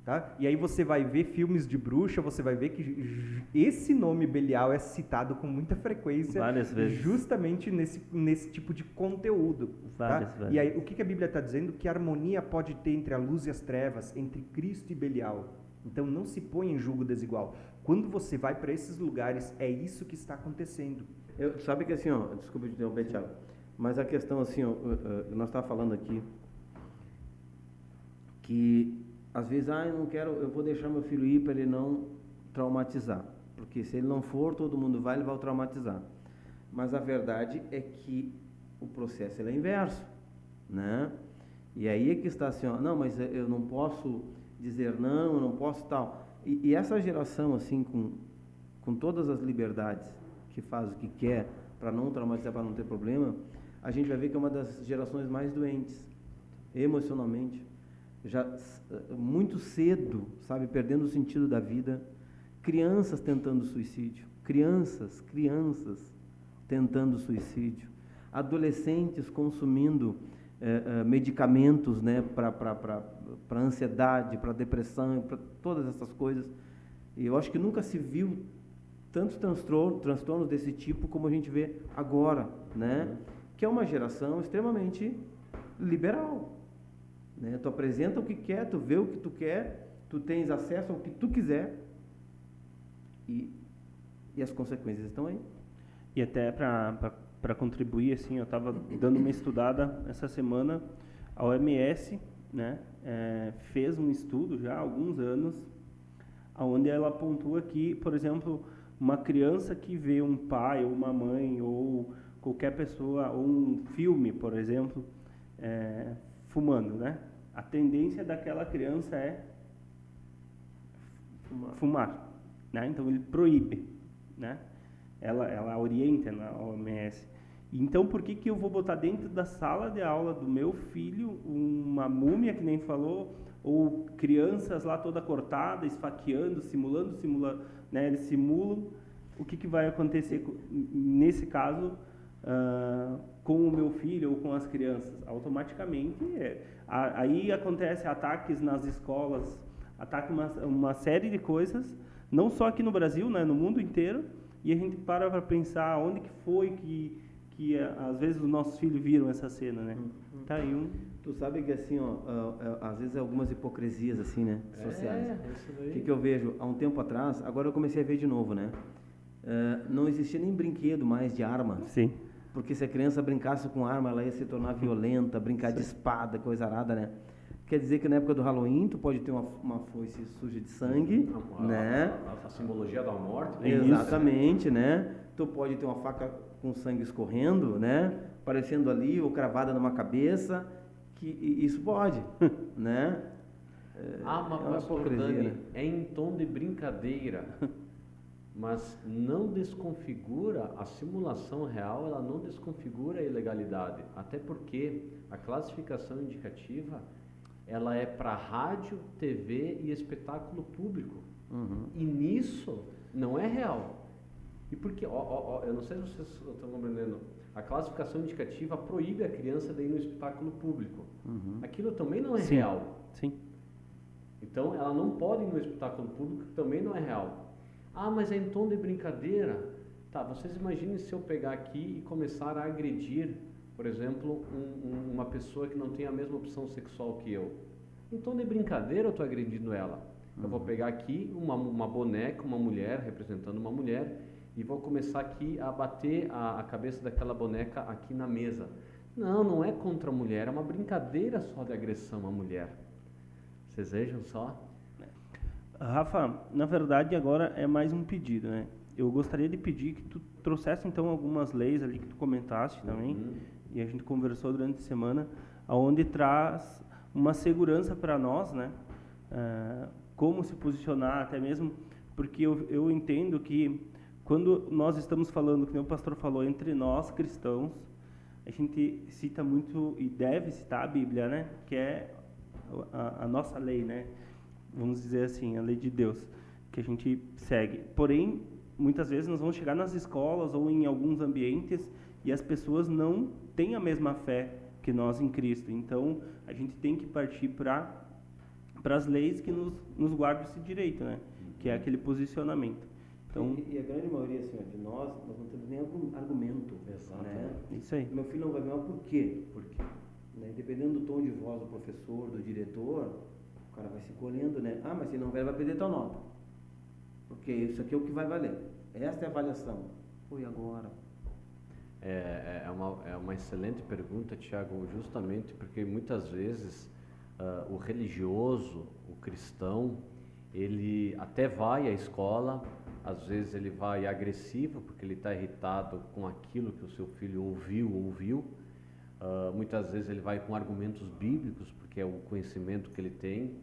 Tá? E aí você vai ver filmes de bruxa, você vai ver que esse nome Belial é citado com muita frequência, várias vezes, justamente nesse tipo de conteúdo. Várias Tá? vezes. E aí o que a Bíblia está dizendo? Que harmonia pode ter entre a luz e as trevas, entre Cristo e Belial. Então não se põe em julgo desigual. Quando você vai para esses lugares, é isso que está acontecendo. Sabe que assim, ó, desculpa te interromper, Thiago, mas a questão assim, ó, nós estávamos falando aqui que às vezes, eu vou deixar meu filho ir para ele não traumatizar, porque se ele não for, todo mundo vai, ele vai o traumatizar. Mas a verdade é que o processo ele é inverso, né? E aí é que está assim, ó, não, mas eu não posso dizer não, eu não posso tal. E essa geração, assim, com todas as liberdades, que faz o que quer, para não traumatizar, para não ter problema, a gente vai ver que é uma das gerações mais doentes, emocionalmente, já muito cedo, sabe, perdendo o sentido da vida, crianças tentando suicídio, crianças tentando suicídio, adolescentes consumindo medicamentos, né, para ansiedade, para depressão, para todas essas coisas. E eu acho que nunca se viu tantos transtornos desse tipo como a gente vê agora, né? Que é uma geração extremamente liberal, né? Tu apresenta o que quer, tu vê o que tu quer, tu tens acesso ao que tu quiser e as consequências estão aí. E até para contribuir, assim, eu estava dando uma estudada essa semana, a OMS, né, fez um estudo já há alguns anos, onde ela pontua que, por exemplo, uma criança que vê um pai ou uma mãe ou qualquer pessoa, ou um filme, por exemplo, fumando, né? A tendência daquela criança é fumar, né? Então ele proíbe, né? Ela orienta na OMS. Então por que eu vou botar dentro da sala de aula do meu filho uma múmia, que nem falou, ou crianças lá toda cortada, esfaqueando, simulando, né? Eles simulam. O que vai acontecer nesse caso com o meu filho ou com as crianças? Automaticamente, aí acontece ataques nas escolas, ataque uma série de coisas, não só aqui no Brasil, né, no mundo inteiro, e a gente para pensar onde que foi que às vezes os nossos filhos viram essa cena, né? Tá aí Tu sabe que assim, ó, às vezes algumas hipocrisias assim, né, sociais. O que eu vejo? Há um tempo atrás, agora eu comecei a ver de novo, né? Não existia nem brinquedo mais de arma. Sim. Porque se a criança brincasse com arma, ela ia se tornar violenta, brincar de espada, coisa arada, né? Quer dizer que na época do Halloween, tu pode ter uma foice suja de sangue, né? A simbologia da morte. Né? Exatamente, né? Tu pode ter uma faca com sangue escorrendo, né? Aparecendo ali, ou cravada numa cabeça, que isso pode, né? Mas pastor Dani, né? É em tom de brincadeira, mas não desconfigura a simulação real, ela não desconfigura a ilegalidade, até porque a classificação indicativa ela é para rádio, TV e espetáculo público. E nisso não é real. E porque, eu não sei se vocês estão compreendendo, a classificação indicativa proíbe a criança de ir no espetáculo público. Aquilo também não é real. Sim. Então, ela não pode ir no espetáculo público, que também não é real. Ah, mas é em tom de brincadeira. Tá, vocês imaginem se eu pegar aqui e começar a agredir, por exemplo, uma pessoa que não tem a mesma opção sexual que eu. Em tom de brincadeira eu estou agredindo ela. Eu vou pegar aqui uma boneca, uma mulher, representando uma mulher, e vou começar aqui a bater a cabeça daquela boneca aqui na mesa. Não, não é contra a mulher, é uma brincadeira só de agressão à mulher. Vocês vejam só? Rafa, na verdade agora é mais um pedido, né? Eu gostaria de pedir que tu trouxesse então algumas leis ali que tu comentaste também, e a gente conversou durante a semana, aonde traz uma segurança para nós, né? Como se posicionar, até mesmo porque eu entendo que quando nós estamos falando, como o pastor falou, entre nós cristãos, a gente cita muito e deve citar a Bíblia, né? Que é a nossa lei, né? Vamos dizer assim, a lei de Deus, que a gente segue. Porém, muitas vezes nós vamos chegar nas escolas ou em alguns ambientes e as pessoas não têm a mesma fé que nós em Cristo. Então, a gente tem que partir para as leis que nos guardam esse direito, né? Que é aquele posicionamento. Então, e a grande maioria assim, de nós não temos nem algum argumento. Né? Isso aí. Meu filho não vai ver, mas por quê? Né? Dependendo do tom de voz do professor, do diretor, o cara vai se colhendo, né? Ah, mas se não vai perder tua nota. Porque isso aqui é o que vai valer. Esta é a avaliação. E agora? É uma excelente pergunta, Tiago, justamente porque muitas vezes o religioso, o cristão, ele até vai à escola, às vezes ele vai agressivo porque ele está irritado com aquilo que o seu filho ouviu. Muitas vezes ele vai com argumentos bíblicos porque é o conhecimento que ele tem,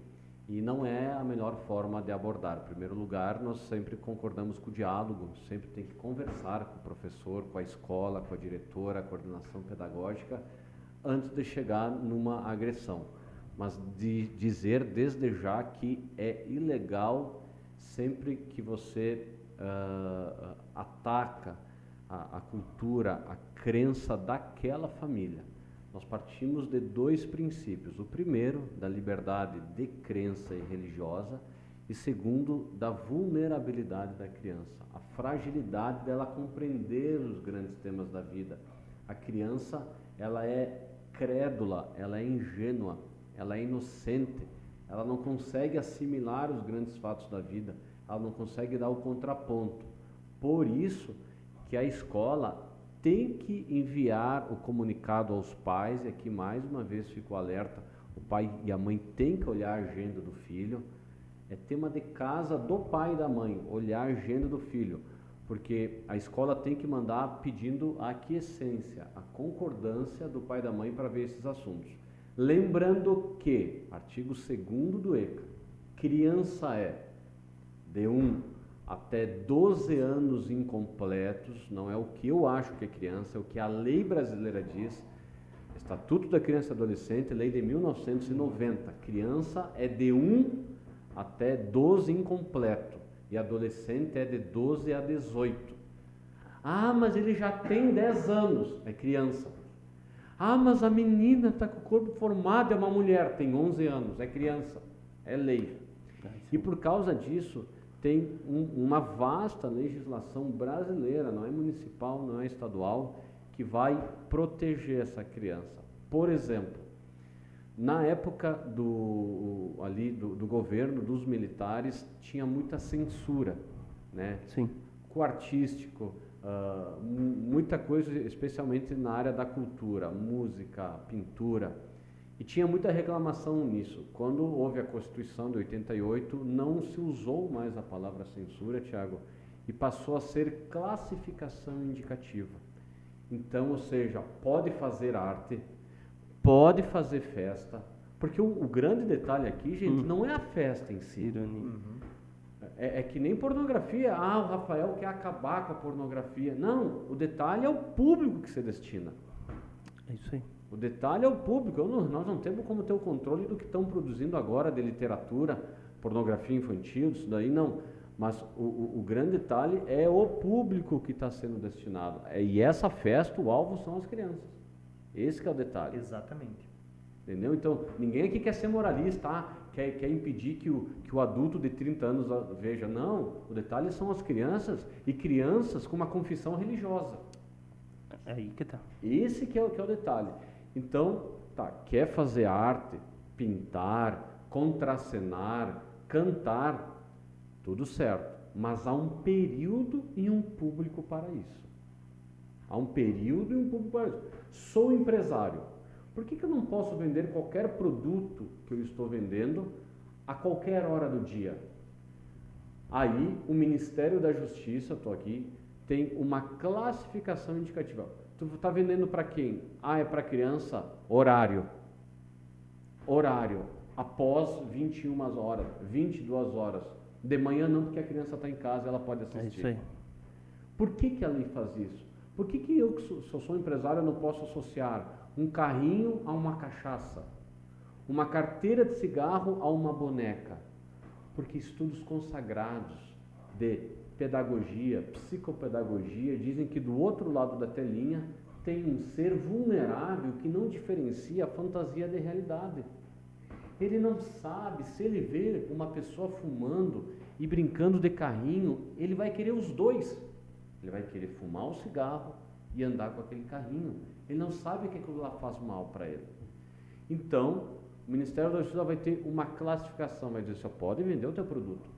e não é a melhor forma de abordar. Em primeiro lugar, nós sempre concordamos com o diálogo, sempre tem que conversar com o professor, com a escola, com a diretora, a coordenação pedagógica, antes de chegar numa agressão. Mas de dizer desde já que é ilegal sempre que você ataca a cultura, a crença daquela família. Nós partimos de dois princípios. O primeiro, da liberdade de crença e religiosa, e segundo, da vulnerabilidade da criança, a fragilidade dela compreender os grandes temas da vida. A criança, ela é crédula, ela é ingênua, ela é inocente, ela não consegue assimilar os grandes fatos da vida, ela não consegue dar o contraponto. Por isso que a escola tem que enviar o comunicado aos pais, e aqui mais uma vez fico alerta, o pai e a mãe têm que olhar a agenda do filho, é tema de casa do pai e da mãe, olhar a agenda do filho, porque a escola tem que mandar pedindo a aquiescência, a concordância do pai e da mãe para ver esses assuntos. Lembrando que, artigo 2º do ECA, criança é de 1 até 12 anos incompletos, não é o que eu acho que é criança, é o que a lei brasileira diz, Estatuto da Criança e Adolescente, lei de 1990, criança é de 1 até 12 incompleto, e adolescente é de 12 a 18. Ah, mas ele já tem 10 anos, é criança. Ah, mas a menina está com o corpo formado, é uma mulher, tem 11 anos, é criança, é lei. E por causa disso, tem uma vasta legislação brasileira, não é municipal, não é estadual, que vai proteger essa criança. Por exemplo, na época do governo, dos militares, tinha muita censura, né? Sim. Com o artístico, muita coisa, especialmente na área da cultura, música, pintura. E tinha muita reclamação nisso. Quando houve a Constituição de 88, não se usou mais a palavra censura, Tiago, e passou a ser classificação indicativa. Então, ou seja, pode fazer arte, pode fazer festa, porque o grande detalhe aqui, gente, não é a festa em si. É que nem pornografia. Ah, o Rafael quer acabar com a pornografia. Não, o detalhe é o público que se destina. É isso aí. O detalhe é o público. Nós não temos como ter o controle do que estão produzindo agora de literatura, pornografia infantil, isso daí não. Mas o grande detalhe é o público que está sendo destinado. E essa festa, o alvo são as crianças. Esse que é o detalhe. Exatamente. Entendeu? Então, ninguém aqui quer ser moralista. quer impedir que o adulto de 30 anos veja. Não, o detalhe são as crianças, e crianças com uma confissão religiosa. É aí que tá. Esse que é o detalhe. Então, quer fazer arte, pintar, contracenar, cantar, tudo certo. Mas há um período e um público para isso. Há um período e um público para isso. Sou empresário. Por que eu não posso vender qualquer produto que eu estou vendendo a qualquer hora do dia? Aí, o Ministério da Justiça, estou aqui, tem uma classificação indicativa. Tu está vendendo para quem? É para criança? Horário. Após 21 horas, 22 horas. De manhã não, porque a criança está em casa, ela pode assistir. É isso aí. Por que a lei faz isso? Por que eu, que sou empresário, não posso associar um carrinho a uma cachaça? Uma carteira de cigarro a uma boneca? Porque estudos consagrados de pedagogia, psicopedagogia, dizem que do outro lado da telinha tem um ser vulnerável que não diferencia a fantasia da realidade. Ele não sabe, se ele vê uma pessoa fumando e brincando de carrinho, ele vai querer os dois. Ele vai querer fumar o cigarro e andar com aquele carrinho. Ele não sabe que aquilo lá faz mal para ele. Então, o Ministério da Justiça vai ter uma classificação, vai dizer, você pode vender o teu produto.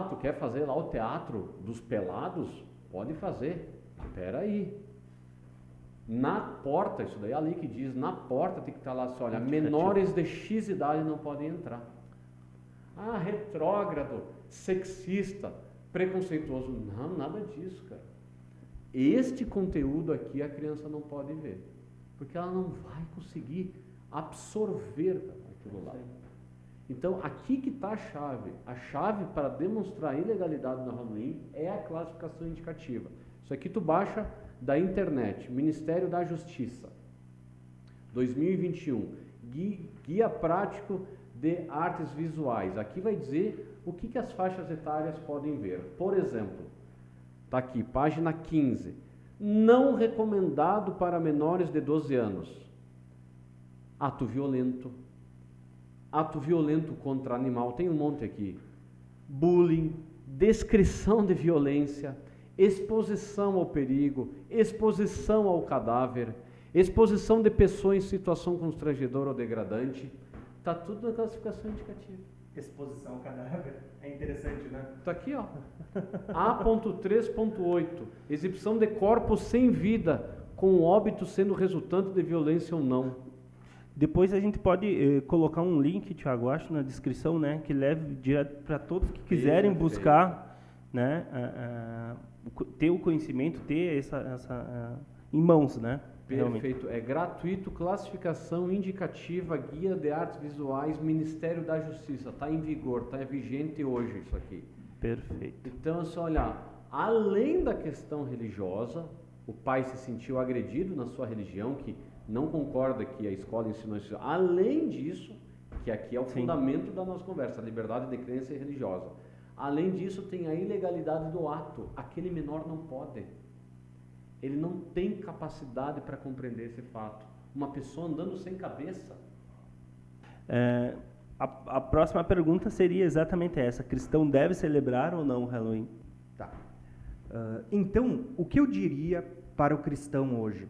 Tu quer fazer lá o teatro dos pelados? Pode fazer. Espera aí. Na porta, isso daí é a lei que diz, na porta tem que estar lá assim, olha, menores de X idade não podem entrar. Retrógrado, sexista, preconceituoso. Não, nada disso, cara. Este conteúdo aqui a criança não pode ver, porque ela não vai conseguir absorver aquilo lá. Então, aqui que está a chave. A chave para demonstrar a ilegalidade no Halloween é a classificação indicativa. Isso aqui tu baixa da internet, Ministério da Justiça, 2021, Guia Prático de Artes Visuais. Aqui vai dizer o que as faixas etárias podem ver. Por exemplo, está aqui, página 15, não recomendado para menores de 12 anos. Ato violento contra animal, tem um monte aqui. Bullying, descrição de violência, exposição ao perigo, exposição ao cadáver, exposição de pessoa em situação constrangedora ou degradante. Está tudo na classificação indicativa. Exposição ao cadáver. É interessante, né? Está aqui, ó. A.3.8. Exibição de corpos sem vida, com óbito sendo resultante de violência ou não. Depois a gente pode colocar um link, Thiago, acho, na descrição, né, que leve direto para todos que quiserem buscar, né, ter o conhecimento, ter essa em mãos, né? Perfeito. É gratuito, classificação indicativa, guia de artes visuais, Ministério da Justiça. Está em vigor, está vigente hoje isso aqui. Perfeito. Então, é só olhar. Além da questão religiosa, o pai se sentiu agredido na sua religião, que não concorda que a escola ensinou isso. Além disso, que aqui é o fundamento da nossa conversa, a liberdade de crença e religiosa. Além disso, tem a ilegalidade do ato. Aquele menor não pode. Ele não tem capacidade para compreender esse fato. Uma pessoa andando sem cabeça. A próxima pergunta seria exatamente essa. Cristão deve celebrar ou não o Halloween? Tá. Então, o que eu diria para o cristão hoje?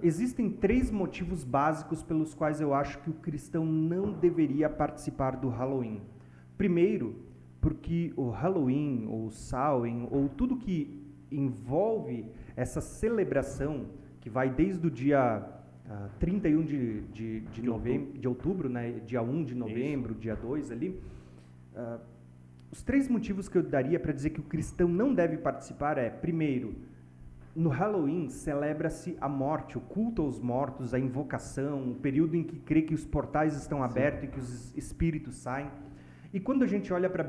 Existem 3 motivos básicos pelos quais eu acho que o cristão não deveria participar do Halloween. Primeiro, porque o Halloween, ou o Samhain, ou tudo que envolve essa celebração, que vai desde o dia 31 de outubro, né, dia 1 de novembro, isso. Dia 2 ali, os 3 motivos que eu daria para dizer que o cristão não deve participar primeiro, no Halloween celebra-se a morte, o culto aos mortos, a invocação, o período em que crê que os portais estão abertos e que os espíritos saem. E quando a gente olha para a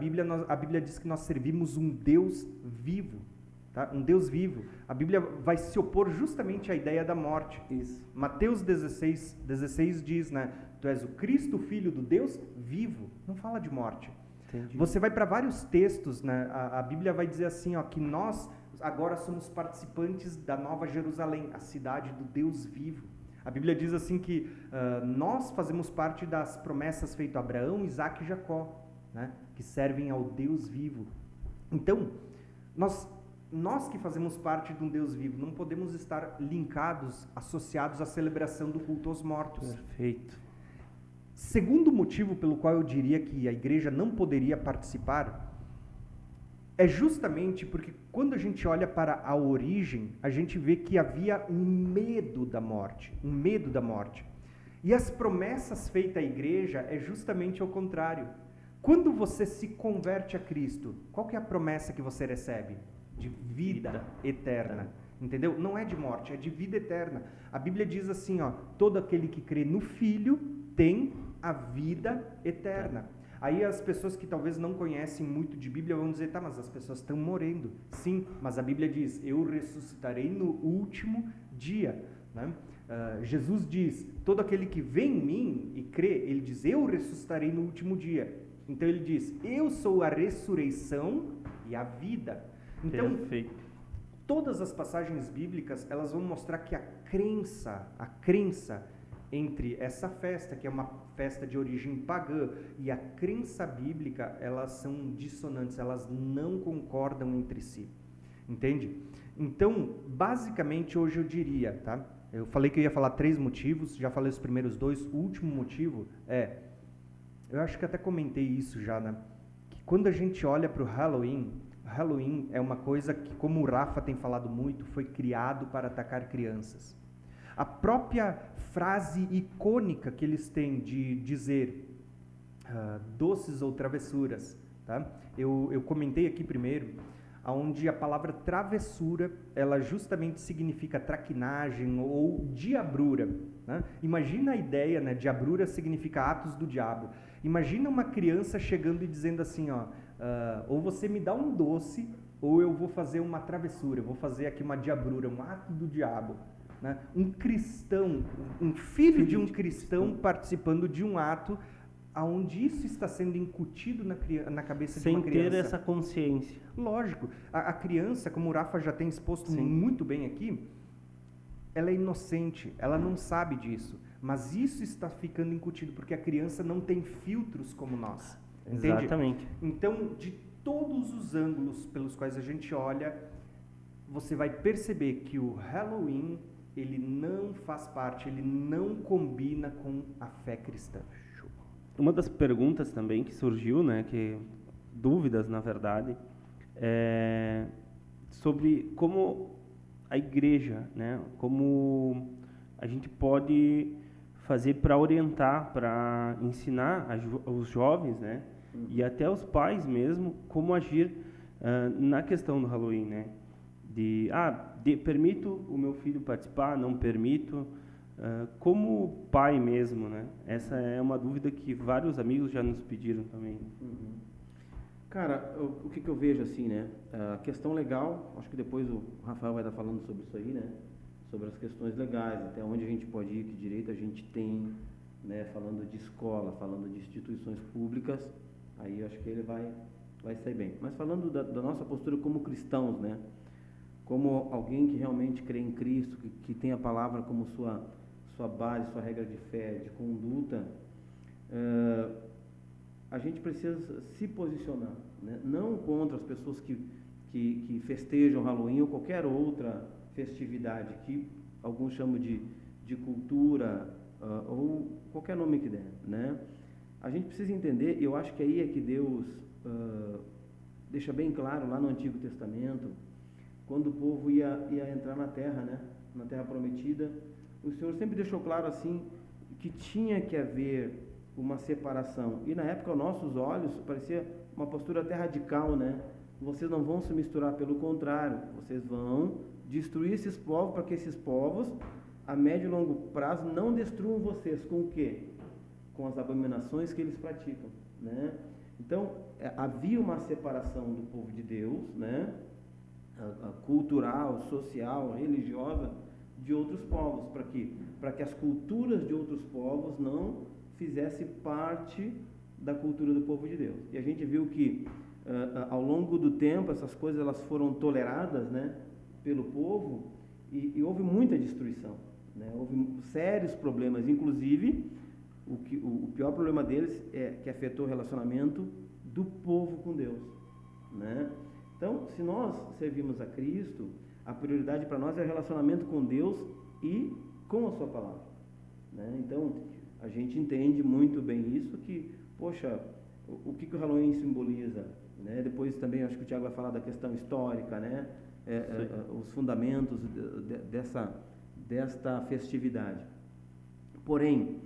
Bíblia diz que nós servimos um Deus vivo, tá? Um Deus vivo. A Bíblia vai se opor justamente à ideia da morte. Isso. Mateus 16 diz, né? Tu és o Cristo, Filho do Deus vivo. Não fala de morte. Entendi. Você vai para vários textos, né? A Bíblia vai dizer assim, ó, que nós agora somos participantes da Nova Jerusalém, a cidade do Deus vivo. A Bíblia diz assim que nós fazemos parte das promessas feitas a Abraão, Isaac e Jacó, né? Que servem ao Deus vivo. Então, nós que fazemos parte de um Deus vivo, não podemos estar linkados, associados à celebração do culto aos mortos. Perfeito. Segundo motivo pelo qual eu diria que a igreja não poderia participar é justamente porque quando a gente olha para a origem, a gente vê que havia um medo da morte, E as promessas feitas à igreja é justamente ao contrário. Quando você se converte a Cristo, qual que é a promessa que você recebe? De vida eterna. Entendeu? Não é de morte, é de vida eterna. A Bíblia diz assim, ó, todo aquele que crê no Filho tem a vida eterna. Aí as pessoas que talvez não conhecem muito de Bíblia vão dizer, tá, mas as pessoas estão morrendo. Sim, mas a Bíblia diz, eu ressuscitarei no último dia. Né? Jesus diz, todo aquele que vem em mim e crê, ele diz, eu ressuscitarei no último dia. Então ele diz, eu sou a ressurreição e a vida. Então, Perfeito. todas as passagens bíblicas, elas vão mostrar que a crença entre essa festa, que é uma festa de origem pagã, e a crença bíblica, elas são dissonantes, elas não concordam entre si. Entende? Então, basicamente, hoje eu diria, tá? Eu falei que eu ia falar 3 motivos, já falei os primeiros 2, o último motivo eu acho que até comentei isso já, né? Que quando a gente olha para o Halloween é uma coisa que, como o Rafa tem falado muito, foi criado para atacar crianças. A própria frase icônica que eles têm de dizer doces ou travessuras, tá? Eu comentei aqui primeiro, onde a palavra travessura, ela justamente significa traquinagem ou diabrura. Né? Imagina a ideia, né? Diabrura significa atos do diabo. Imagina uma criança chegando e dizendo assim, ó, ou você me dá um doce, ou eu vou fazer uma travessura, eu vou fazer aqui uma diabrura, um ato do diabo. Né? Um cristão, um filho de um cristão participando de um ato onde isso está sendo incutido na cabeça de uma criança. Sem ter essa consciência. Lógico. A criança, como o Rafa já tem exposto muito bem aqui, ela é inocente, ela não sabe disso. Mas isso está ficando incutido, porque a criança não tem filtros como nós. Entende? Exatamente. Então, de todos os ângulos pelos quais a gente olha, você vai perceber que o Halloween, ele não faz parte, ele não combina com a fé cristã. Uma das perguntas também que surgiu, né, que dúvidas na verdade, é sobre como a igreja, né, como a gente pode fazer para orientar, para ensinar os jovens, né, e até os pais mesmo, como agir na questão do Halloween, né, permito o meu filho participar, não permito. Como pai mesmo, né? Essa é uma dúvida que vários amigos já nos pediram também. Cara, o que eu vejo assim, né? A questão legal, acho que depois o Rafael vai estar falando sobre isso aí, né? Sobre as questões legais, até onde a gente pode ir, que direito a gente tem, né? Falando de escola, falando de instituições públicas, aí eu acho que ele vai sair bem. Mas falando da nossa postura como cristãos, né? Como alguém que realmente crê em Cristo, que tem a palavra como sua base, sua regra de fé, de conduta, a gente precisa se posicionar, né? Não contra as pessoas que festejam Halloween ou qualquer outra festividade que alguns chamam de cultura ou qualquer nome que der, né? A gente precisa entender, eu acho que aí é que Deus deixa bem claro lá no Antigo Testamento, quando o povo ia entrar na terra, né? Na terra prometida, o Senhor sempre deixou claro assim que tinha que haver uma separação. E na época, aos nossos olhos, parecia uma postura até radical, né? Vocês não vão se misturar, pelo contrário, vocês vão destruir esses povos para que esses povos, a médio e longo prazo, não destruam vocês. Com o quê? Com as abominações que eles praticam, né? Então, havia uma separação do povo de Deus, né? Cultural, social, religiosa, de outros povos, para que as culturas de outros povos não fizessem parte da cultura do povo de Deus. E a gente viu que ao longo do tempo essas coisas elas foram toleradas, né, pelo povo e houve muita destruição, né? Houve sérios problemas, inclusive o pior problema deles é que afetou o relacionamento do povo com Deus, né? Então, se nós servimos a Cristo, a prioridade para nós é o relacionamento com Deus e com a sua palavra, né? Então, a gente entende muito bem isso, que, poxa, o que o Halloween simboliza, né? Depois também acho que o Tiago vai falar da questão histórica, né? Os fundamentos desta festividade. Porém,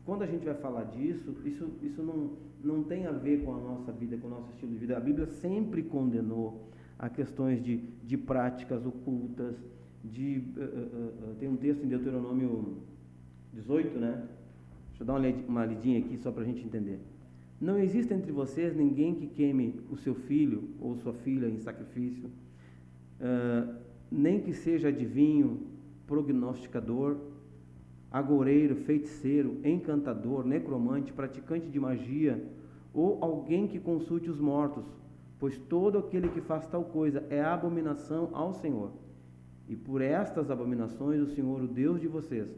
quando a gente vai falar disso, isso não tem a ver com a nossa vida, com o nosso estilo de vida. A Bíblia sempre condenou a questões de práticas ocultas, tem um texto em Deuteronômio 18, né? Deixa eu dar uma lidinha aqui só para a gente entender. Não existe entre vocês ninguém que queime o seu filho ou sua filha em sacrifício, nem que seja adivinho, prognosticador, agoureiro, feiticeiro, encantador, necromante, praticante de magia, ou alguém que consulte os mortos, pois todo aquele que faz tal coisa é abominação ao Senhor. E por estas abominações o Senhor, o Deus de vocês,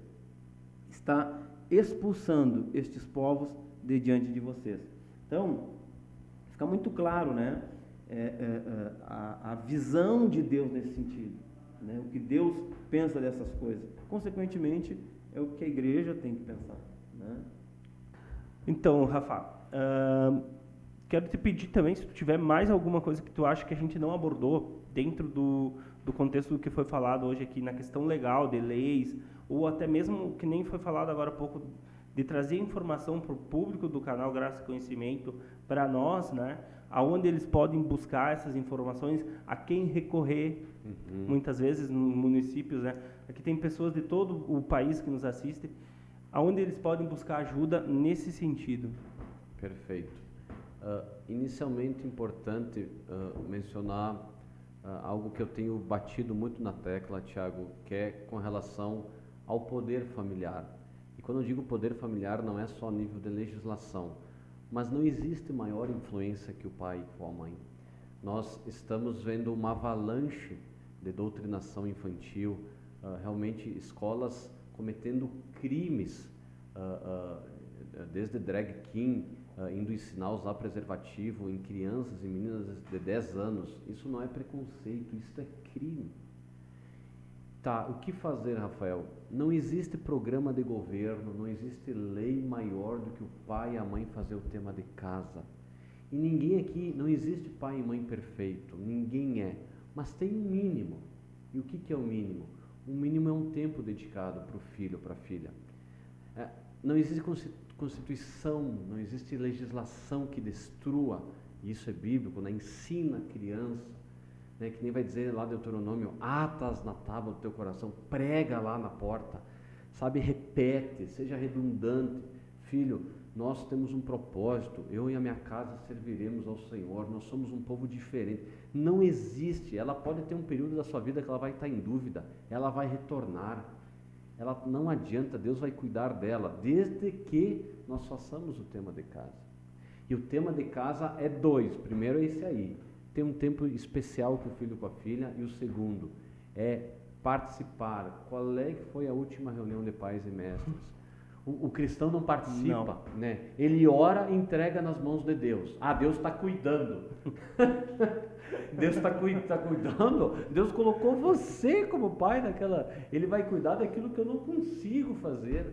está expulsando estes povos de diante de vocês. Então, fica muito claro, né? A visão de Deus nesse sentido, né? O que Deus pensa dessas coisas. Consequentemente, é o que a igreja tem que pensar, né? Então, Rafa, quero te pedir também, se tu tiver mais alguma coisa que tu acha que a gente não abordou dentro do contexto do que foi falado hoje aqui, na questão legal, de leis, ou até mesmo que nem foi falado agora há pouco, de trazer informação para o público do canal Graça e Conhecimento, para nós, né? Aonde eles podem buscar essas informações, a quem recorrer, muitas vezes nos municípios, né? Aqui tem pessoas de todo o país que nos assistem, aonde eles podem buscar ajuda nesse sentido. Perfeito. Inicialmente, importante mencionar algo que eu tenho batido muito na tecla, Tiago, que é com relação ao poder familiar. E quando eu digo poder familiar, não é só a nível de legislação, mas não existe maior influência que o pai ou a mãe. Nós estamos vendo uma avalanche de doutrinação infantil, realmente escolas cometendo crimes, desde drag king, indo ensinar a usar preservativo em crianças e meninas de 10 anos. Isso não é preconceito, isso é crime. Tá, o que fazer, Rafael? Não existe programa de governo, não existe lei maior do que o pai e a mãe fazer o tema de casa. E ninguém aqui, não existe pai e mãe perfeito, ninguém é, mas tem um mínimo. E o que é o mínimo? O mínimo é um tempo dedicado para o filho, para a filha. Não existe constituição, não existe legislação que destrua, isso é bíblico, né? Ensina a criança, né? Que nem vai dizer lá Deuteronômio, atas na tábua do teu coração, prega lá na porta, sabe, repete, seja redundante. Filho, nós temos um propósito, eu e a minha casa serviremos ao Senhor, nós somos um povo diferente. Não existe, ela pode ter um período da sua vida que ela vai estar em dúvida, ela vai retornar. Ela não adianta, Deus vai cuidar dela, desde que nós façamos o tema de casa. E o tema de casa é 2. Primeiro é esse aí, ter um tempo especial com o filho e com a filha. E o segundo é participar. Qual é que foi a última reunião de pais e mestres? O cristão não participa, né? Ele ora e entrega nas mãos de Deus. Deus está cuidando. Deus está cuidando. Deus colocou você como pai naquela. Ele vai cuidar daquilo que eu não consigo fazer.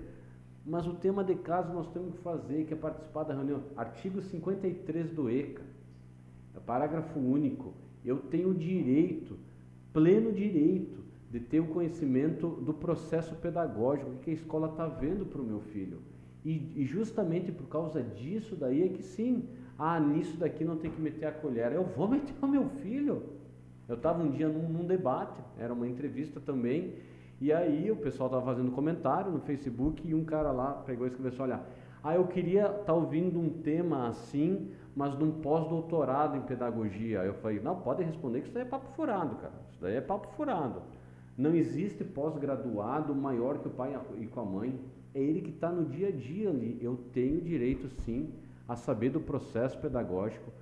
Mas o tema de casa nós temos que fazer, que é participar da reunião. Artigo 53 do ECA, parágrafo único. Eu tenho direito, pleno direito, de ter o conhecimento do processo pedagógico, o que a escola está vendo para o meu filho. E justamente por causa disso daí é que sim, nisso daqui não tem que meter a colher. Eu vou meter o meu filho. Eu estava um dia num debate, era uma entrevista também, e aí o pessoal estava fazendo comentário no Facebook e um cara lá pegou e escreveu assim, olha, eu queria estar ouvindo um tema assim, mas de um pós-doutorado em pedagogia. Eu falei, não, pode responder que isso daí é papo furado, cara, isso daí é papo furado. Não existe pós-graduado maior que o pai e com a mãe. É ele que está no dia a dia ali. Eu tenho direito, sim, a saber do processo pedagógico.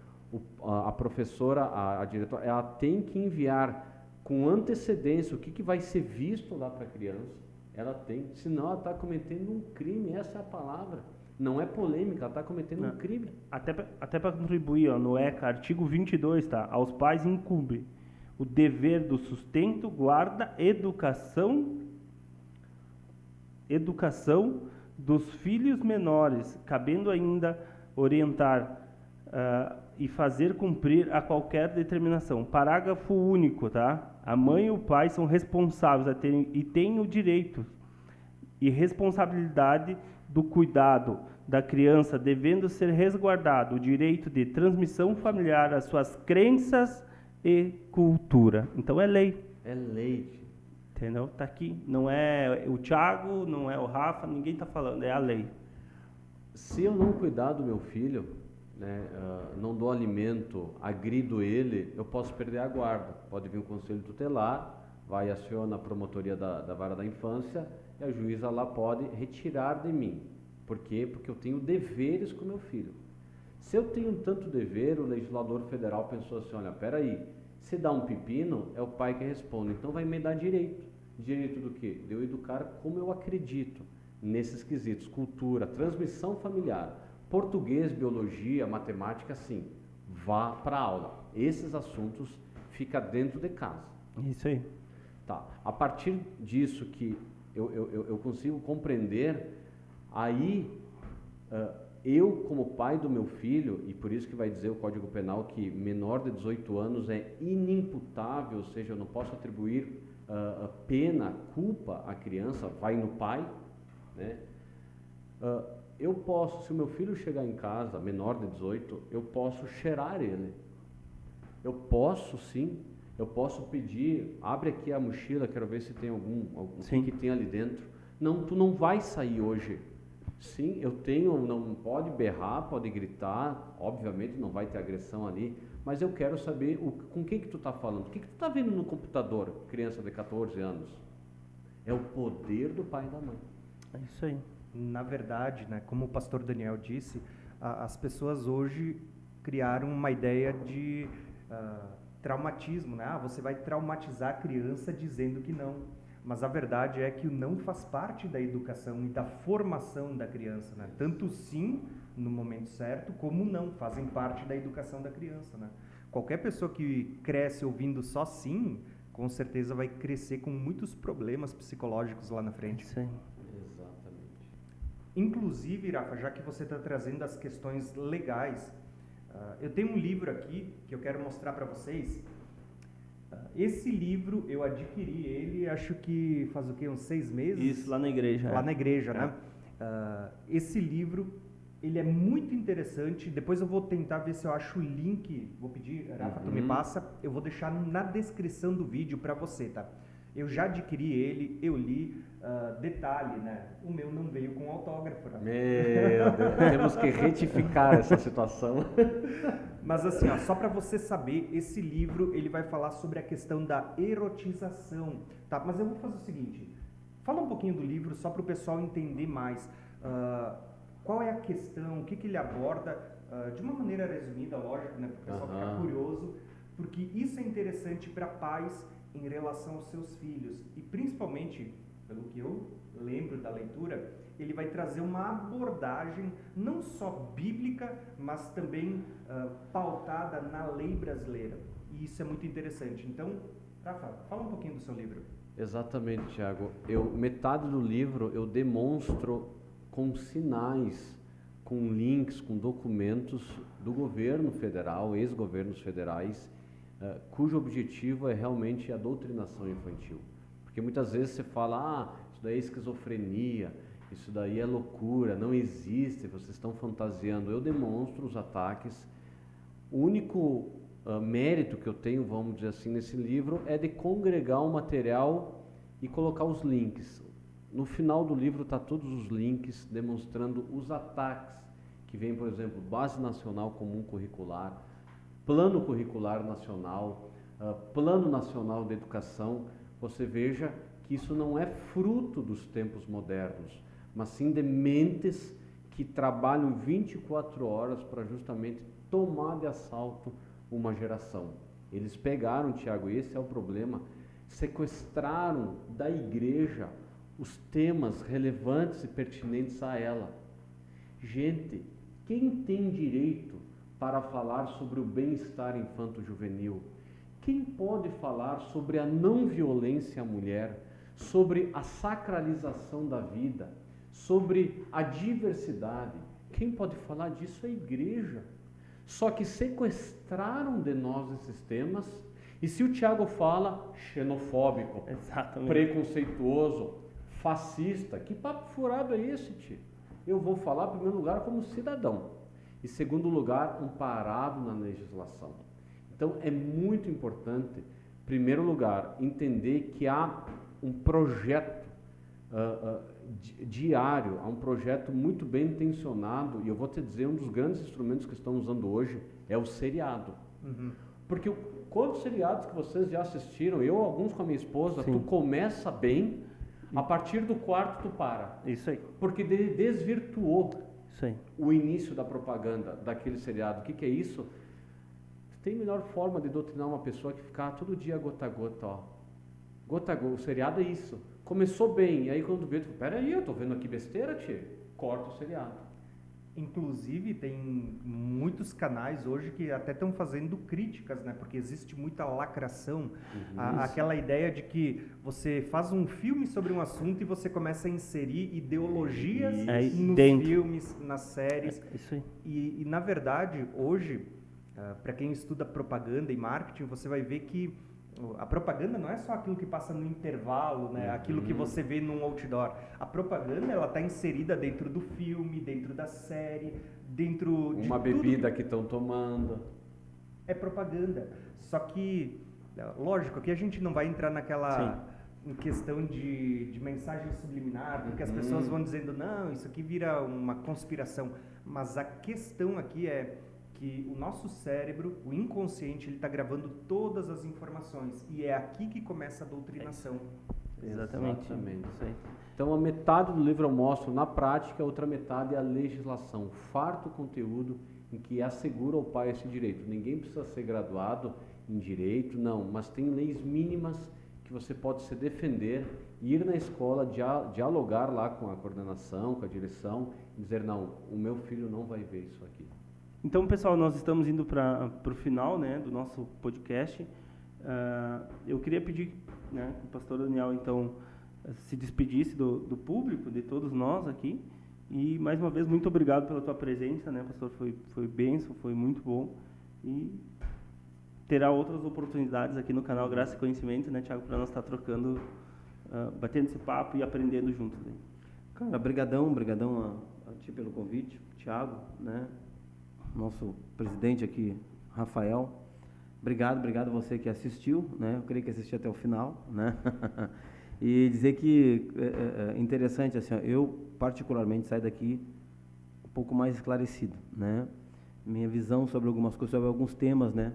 A professora, a diretora, ela tem que enviar com antecedência, o que vai ser visto lá para a criança, ela tem, senão ela está cometendo um crime, essa é a palavra. Não é polêmica, ela está cometendo um crime. Até para contribuir, ó, no ECA, artigo 22, tá? Aos pais incumbe o dever do sustento, guarda, educação dos filhos menores, cabendo ainda orientar e fazer cumprir a qualquer determinação. Parágrafo único, tá? A mãe e o pai são responsáveis e têm o direito e responsabilidade do cuidado da criança, devendo ser resguardado o direito de transmissão familiar às suas crenças e cultura. Então é lei. É lei. Entendeu? Tá aqui. Não é o Thiago, não é o Rafa, ninguém está falando, é a lei. Se eu não cuidar do meu filho, né, não dou alimento, agrido ele, eu posso perder a guarda. Pode vir um conselho tutelar, vai aciona a promotoria da vara da infância e a juíza lá pode retirar de mim. Por quê? Porque eu tenho deveres com meu filho. Se eu tenho tanto dever, o legislador federal pensou assim, olha, peraí, se dá um pepino, é o pai que responde, então vai me dar direito. Direito do quê? De eu educar como eu acredito, nesses quesitos, cultura, transmissão familiar, português, biologia, matemática, sim, vá para a aula. Esses assuntos ficam dentro de casa. Isso aí. Tá. A partir disso que eu consigo compreender, aí eu como pai do meu filho, e por isso que vai dizer o Código Penal que menor de 18 anos é inimputável, ou seja, eu não posso atribuir pena, culpa à criança, vai no pai, né? Eu posso, se o meu filho chegar em casa, menor de 18, eu posso cheirar ele. Eu posso sim, eu posso pedir, abre aqui a mochila, quero ver se tem algum que tem ali dentro. Não, tu não vai sair hoje. Sim, eu tenho, não pode berrar, pode gritar, obviamente não vai ter agressão ali, mas eu quero saber com quem que tu está falando, o que tu está vendo no computador, criança de 14 anos. É o poder do pai e da mãe. É isso aí. Na verdade, né, como o pastor Daniel disse, as pessoas hoje criaram uma ideia de traumatismo, né? Você vai traumatizar a criança dizendo que não. Mas a verdade é que o não faz parte da educação e da formação da criança, né? Tanto sim, no momento certo, como não, fazem parte da educação da criança, né? Qualquer pessoa que cresce ouvindo só sim, com certeza vai crescer com muitos problemas psicológicos lá na frente. Sim. Exatamente. Inclusive, Rafa, já que você está trazendo as questões legais, eu tenho um livro aqui que eu quero mostrar para vocês. Esse livro, eu adquiri ele, acho que faz o quê? Uns 6 meses? Isso, lá na igreja. Lá na igreja, né? Esse livro, ele é muito interessante. Depois eu vou tentar ver se eu acho o link. Vou pedir, Rafa, tu me passa. Eu vou deixar na descrição do vídeo para você, tá? Eu já adquiri ele, eu li. Detalhe, né? O meu não veio com autógrafo. Né? Meu Deus, temos que retificar essa situação. Mas assim, ó, só para você saber, esse livro ele vai falar sobre a questão da erotização, tá? Mas eu vou fazer o seguinte, fala um pouquinho do livro só para o pessoal entender mais. Qual é a questão, o que ele aborda, de uma maneira resumida, lógico, né? Para o pessoal ficar curioso, porque isso é interessante para pais em relação aos seus filhos e principalmente, pelo que eu lembro da leitura, ele vai trazer uma abordagem não só bíblica, mas também pautada na lei brasileira. E isso é muito interessante. Então, Rafa, fala um pouquinho do seu livro. Exatamente, Thiago. Metade do livro eu demonstro com sinais, com links, com documentos do governo federal, ex-governos federais, cujo objetivo é realmente a doutrinação infantil. Porque muitas vezes você fala, isso daí é esquizofrenia, isso daí é loucura, não existe, vocês estão fantasiando. Eu demonstro os ataques. O único mérito que eu tenho, vamos dizer assim, nesse livro é de congregar o material e colocar os links. No final do livro está todos os links demonstrando os ataques que vem, por exemplo, Base Nacional Comum Curricular, Plano Curricular Nacional, Plano Nacional de Educação. Você veja que isso não é fruto dos tempos modernos, mas sim de mentes que trabalham 24 horas para justamente tomar de assalto uma geração. Eles pegaram, Tiago, esse é o problema, sequestraram da igreja os temas relevantes e pertinentes a ela. Gente, quem tem direito para falar sobre o bem-estar infanto-juvenil? Quem pode falar sobre a não violência à mulher, sobre a sacralização da vida, sobre a diversidade? Quem pode falar disso é a igreja. Só que sequestraram de nós esses temas, e se o Tiago fala xenofóbico, Exatamente. preconceituoso, fascista, que papo furado é esse, tio? Eu vou falar, em primeiro lugar, como cidadão, e segundo lugar, amparado na legislação. Então, é muito importante, em primeiro lugar, entender que há um projeto diário, há um projeto muito bem intencionado, e eu vou te dizer, um dos grandes instrumentos que estão usando hoje é o seriado. Porque quantos seriados que vocês já assistiram, eu, alguns com a minha esposa, Sim. tu começa bem, a partir do quarto tu para. Isso aí. Porque desvirtuou Isso aí. o início da propaganda daquele seriado. O que é isso? Tem melhor forma de doutrinar uma pessoa que ficar todo dia gota a gota, ó. Gota a gota, o seriado é isso. Começou bem, e aí quando tu vê, tu, peraí, eu tô vendo aqui besteira, tio. Corta o seriado. Inclusive, tem muitos canais hoje que até estão fazendo críticas, né? Porque existe muita lacração. Aquela ideia de que você faz um filme sobre um assunto e você começa a inserir ideologias nos dentro. filmes, nas séries. Isso aí. E na verdade, hoje, para quem estuda propaganda e marketing, você vai ver que a propaganda não é só aquilo que passa no intervalo, né? Aquilo que você vê num outdoor. A propaganda, ela está inserida dentro do filme, dentro da série, dentro de Uma tudo bebida que estão tomando. é propaganda. Só que, lógico, aqui a gente não vai entrar naquela em questão de mensagem subliminar, porque as pessoas vão dizendo, não, isso aqui vira uma conspiração. Mas a questão aqui é que o nosso cérebro, o inconsciente, ele está gravando todas as informações. E é aqui que começa a doutrinação. Exatamente. Exatamente. Isso aí. Então, a metade do livro eu mostro na prática, a outra metade é a legislação. Farto conteúdo em que assegura ao pai esse direito. Ninguém precisa ser graduado em direito, não, mas tem leis mínimas que você pode se defender, ir na escola, dialogar lá com a coordenação, com a direção, e dizer, não, o meu filho não vai ver isso aqui. Então, pessoal, nós estamos indo para o final, né, do nosso podcast. Eu queria pedir, né, que o pastor Daniel, então, se despedisse do público, de todos nós aqui. E, mais uma vez, muito obrigado pela tua presença, né, pastor? Foi bênção, foi muito bom. E terá outras oportunidades aqui no canal Graça e Conhecimento, né, Tiago, para nós estar trocando, batendo esse papo e aprendendo juntos. Né? Cara, brigadão a ti pelo convite, Tiago, né? Nosso presidente aqui, Rafael. Obrigado a você que assistiu, né? Eu creio que assistiu até o final, né? E dizer que é interessante, assim, ó, eu particularmente saio daqui um pouco mais esclarecido, né? Minha visão sobre algumas coisas, sobre alguns temas, né?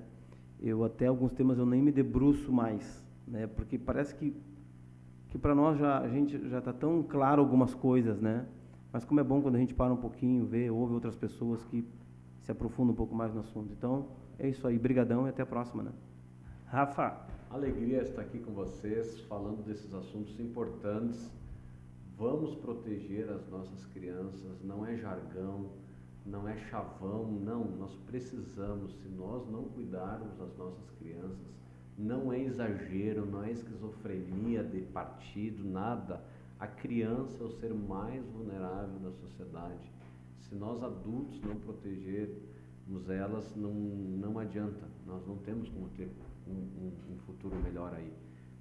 Alguns temas eu nem me debruço mais, né? Porque parece que para nós a gente já está tão claro algumas coisas, né? Mas como é bom quando a gente para um pouquinho, ouve outras pessoas que se aprofundam um pouco mais no assunto. Então, é isso aí. Brigadão e até a próxima, né? Rafa. Alegria estar aqui com vocês, falando desses assuntos importantes. Vamos proteger as nossas crianças, não é jargão, não é chavão, não. Nós precisamos, se nós não cuidarmos das nossas crianças, não é exagero, não é esquizofrenia de partido, nada. A criança é o ser mais vulnerável da sociedade. Se nós adultos não protegermos elas, não adianta. Nós não temos como ter um futuro melhor aí.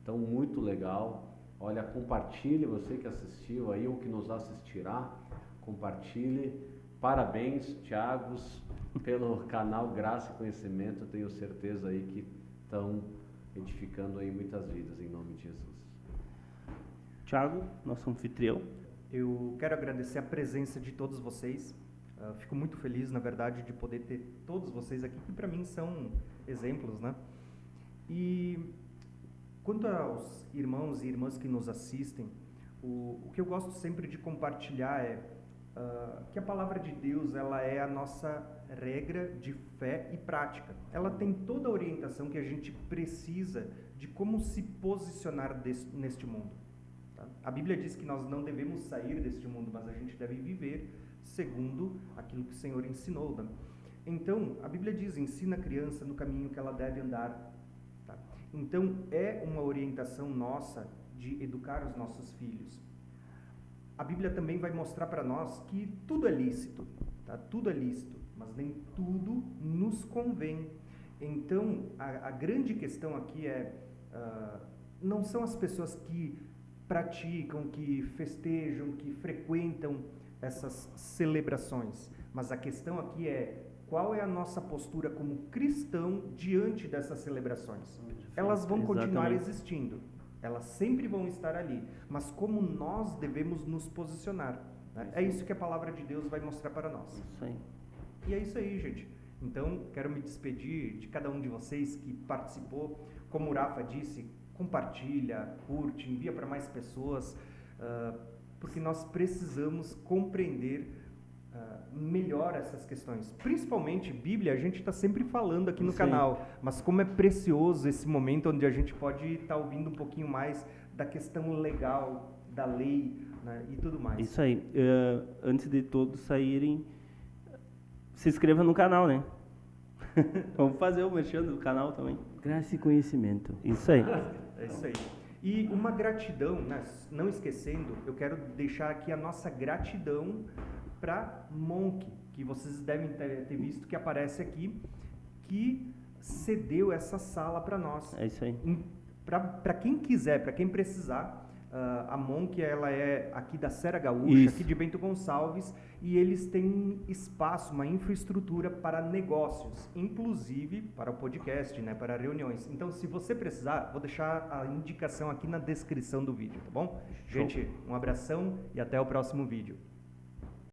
Então, muito legal. Olha, compartilhe, você que assistiu aí ou que nos assistirá, compartilhe. Parabéns, Tiagos, pelo canal Graça e Conhecimento. Tenho certeza aí que estão edificando aí muitas vidas, em nome de Jesus. Tiago, nosso anfitrião. Eu quero agradecer a presença de todos vocês. Fico muito feliz, na verdade, de poder ter todos vocês aqui, que para mim são exemplos, né? E quanto aos irmãos e irmãs que nos assistem, o que eu gosto sempre de compartilhar é que a palavra de Deus ela é a nossa regra de fé e prática. Ela tem toda a orientação que a gente precisa de como se posicionar neste mundo. Tá? A Bíblia diz que nós não devemos sair deste mundo, mas a gente deve viver segundo aquilo que o Senhor ensinou. Né? Então, a Bíblia diz, ensina a criança no caminho que ela deve andar. Tá? Então, é uma orientação nossa de educar os nossos filhos. A Bíblia também vai mostrar para nós que tudo é lícito, tá? Tudo é lícito, mas nem tudo nos convém. Então, a grande questão aqui não são as pessoas que praticam, que festejam, que frequentam essas celebrações, mas a questão aqui é qual é a nossa postura como cristão diante dessas celebrações. Elas vão continuar existindo. Elas sempre vão estar ali, mas como nós devemos nos posicionar. Né? É isso que a palavra de Deus vai mostrar para nós. Isso aí. E é isso aí, gente. Então, quero me despedir de cada um de vocês que participou. Como o Rafa disse, compartilha, curte, envia para mais pessoas, porque nós precisamos compreender melhor essas questões. Principalmente Bíblia, a gente está sempre falando aqui no canal, mas como é precioso esse momento onde a gente pode estar ouvindo um pouquinho mais da questão legal, da lei, né, e tudo mais. Isso aí. Antes de todos saírem, se inscreva no canal, né? Vamos fazer o merchan do canal também. Graça e conhecimento. Isso aí. É isso aí. E uma gratidão, né? Não esquecendo, eu quero deixar aqui a nossa gratidão para Monk, que vocês devem ter visto que aparece aqui, que cedeu essa sala para nós. É isso aí. Para quem quiser, para quem precisar, a Monk ela é aqui da Serra Gaúcha, Isso. aqui de Bento Gonçalves, e eles têm espaço, uma infraestrutura para negócios, inclusive para o podcast, né, para reuniões. Então, se você precisar, vou deixar a indicação aqui na descrição do vídeo, tá bom? Show. Gente, um abração e até o próximo vídeo.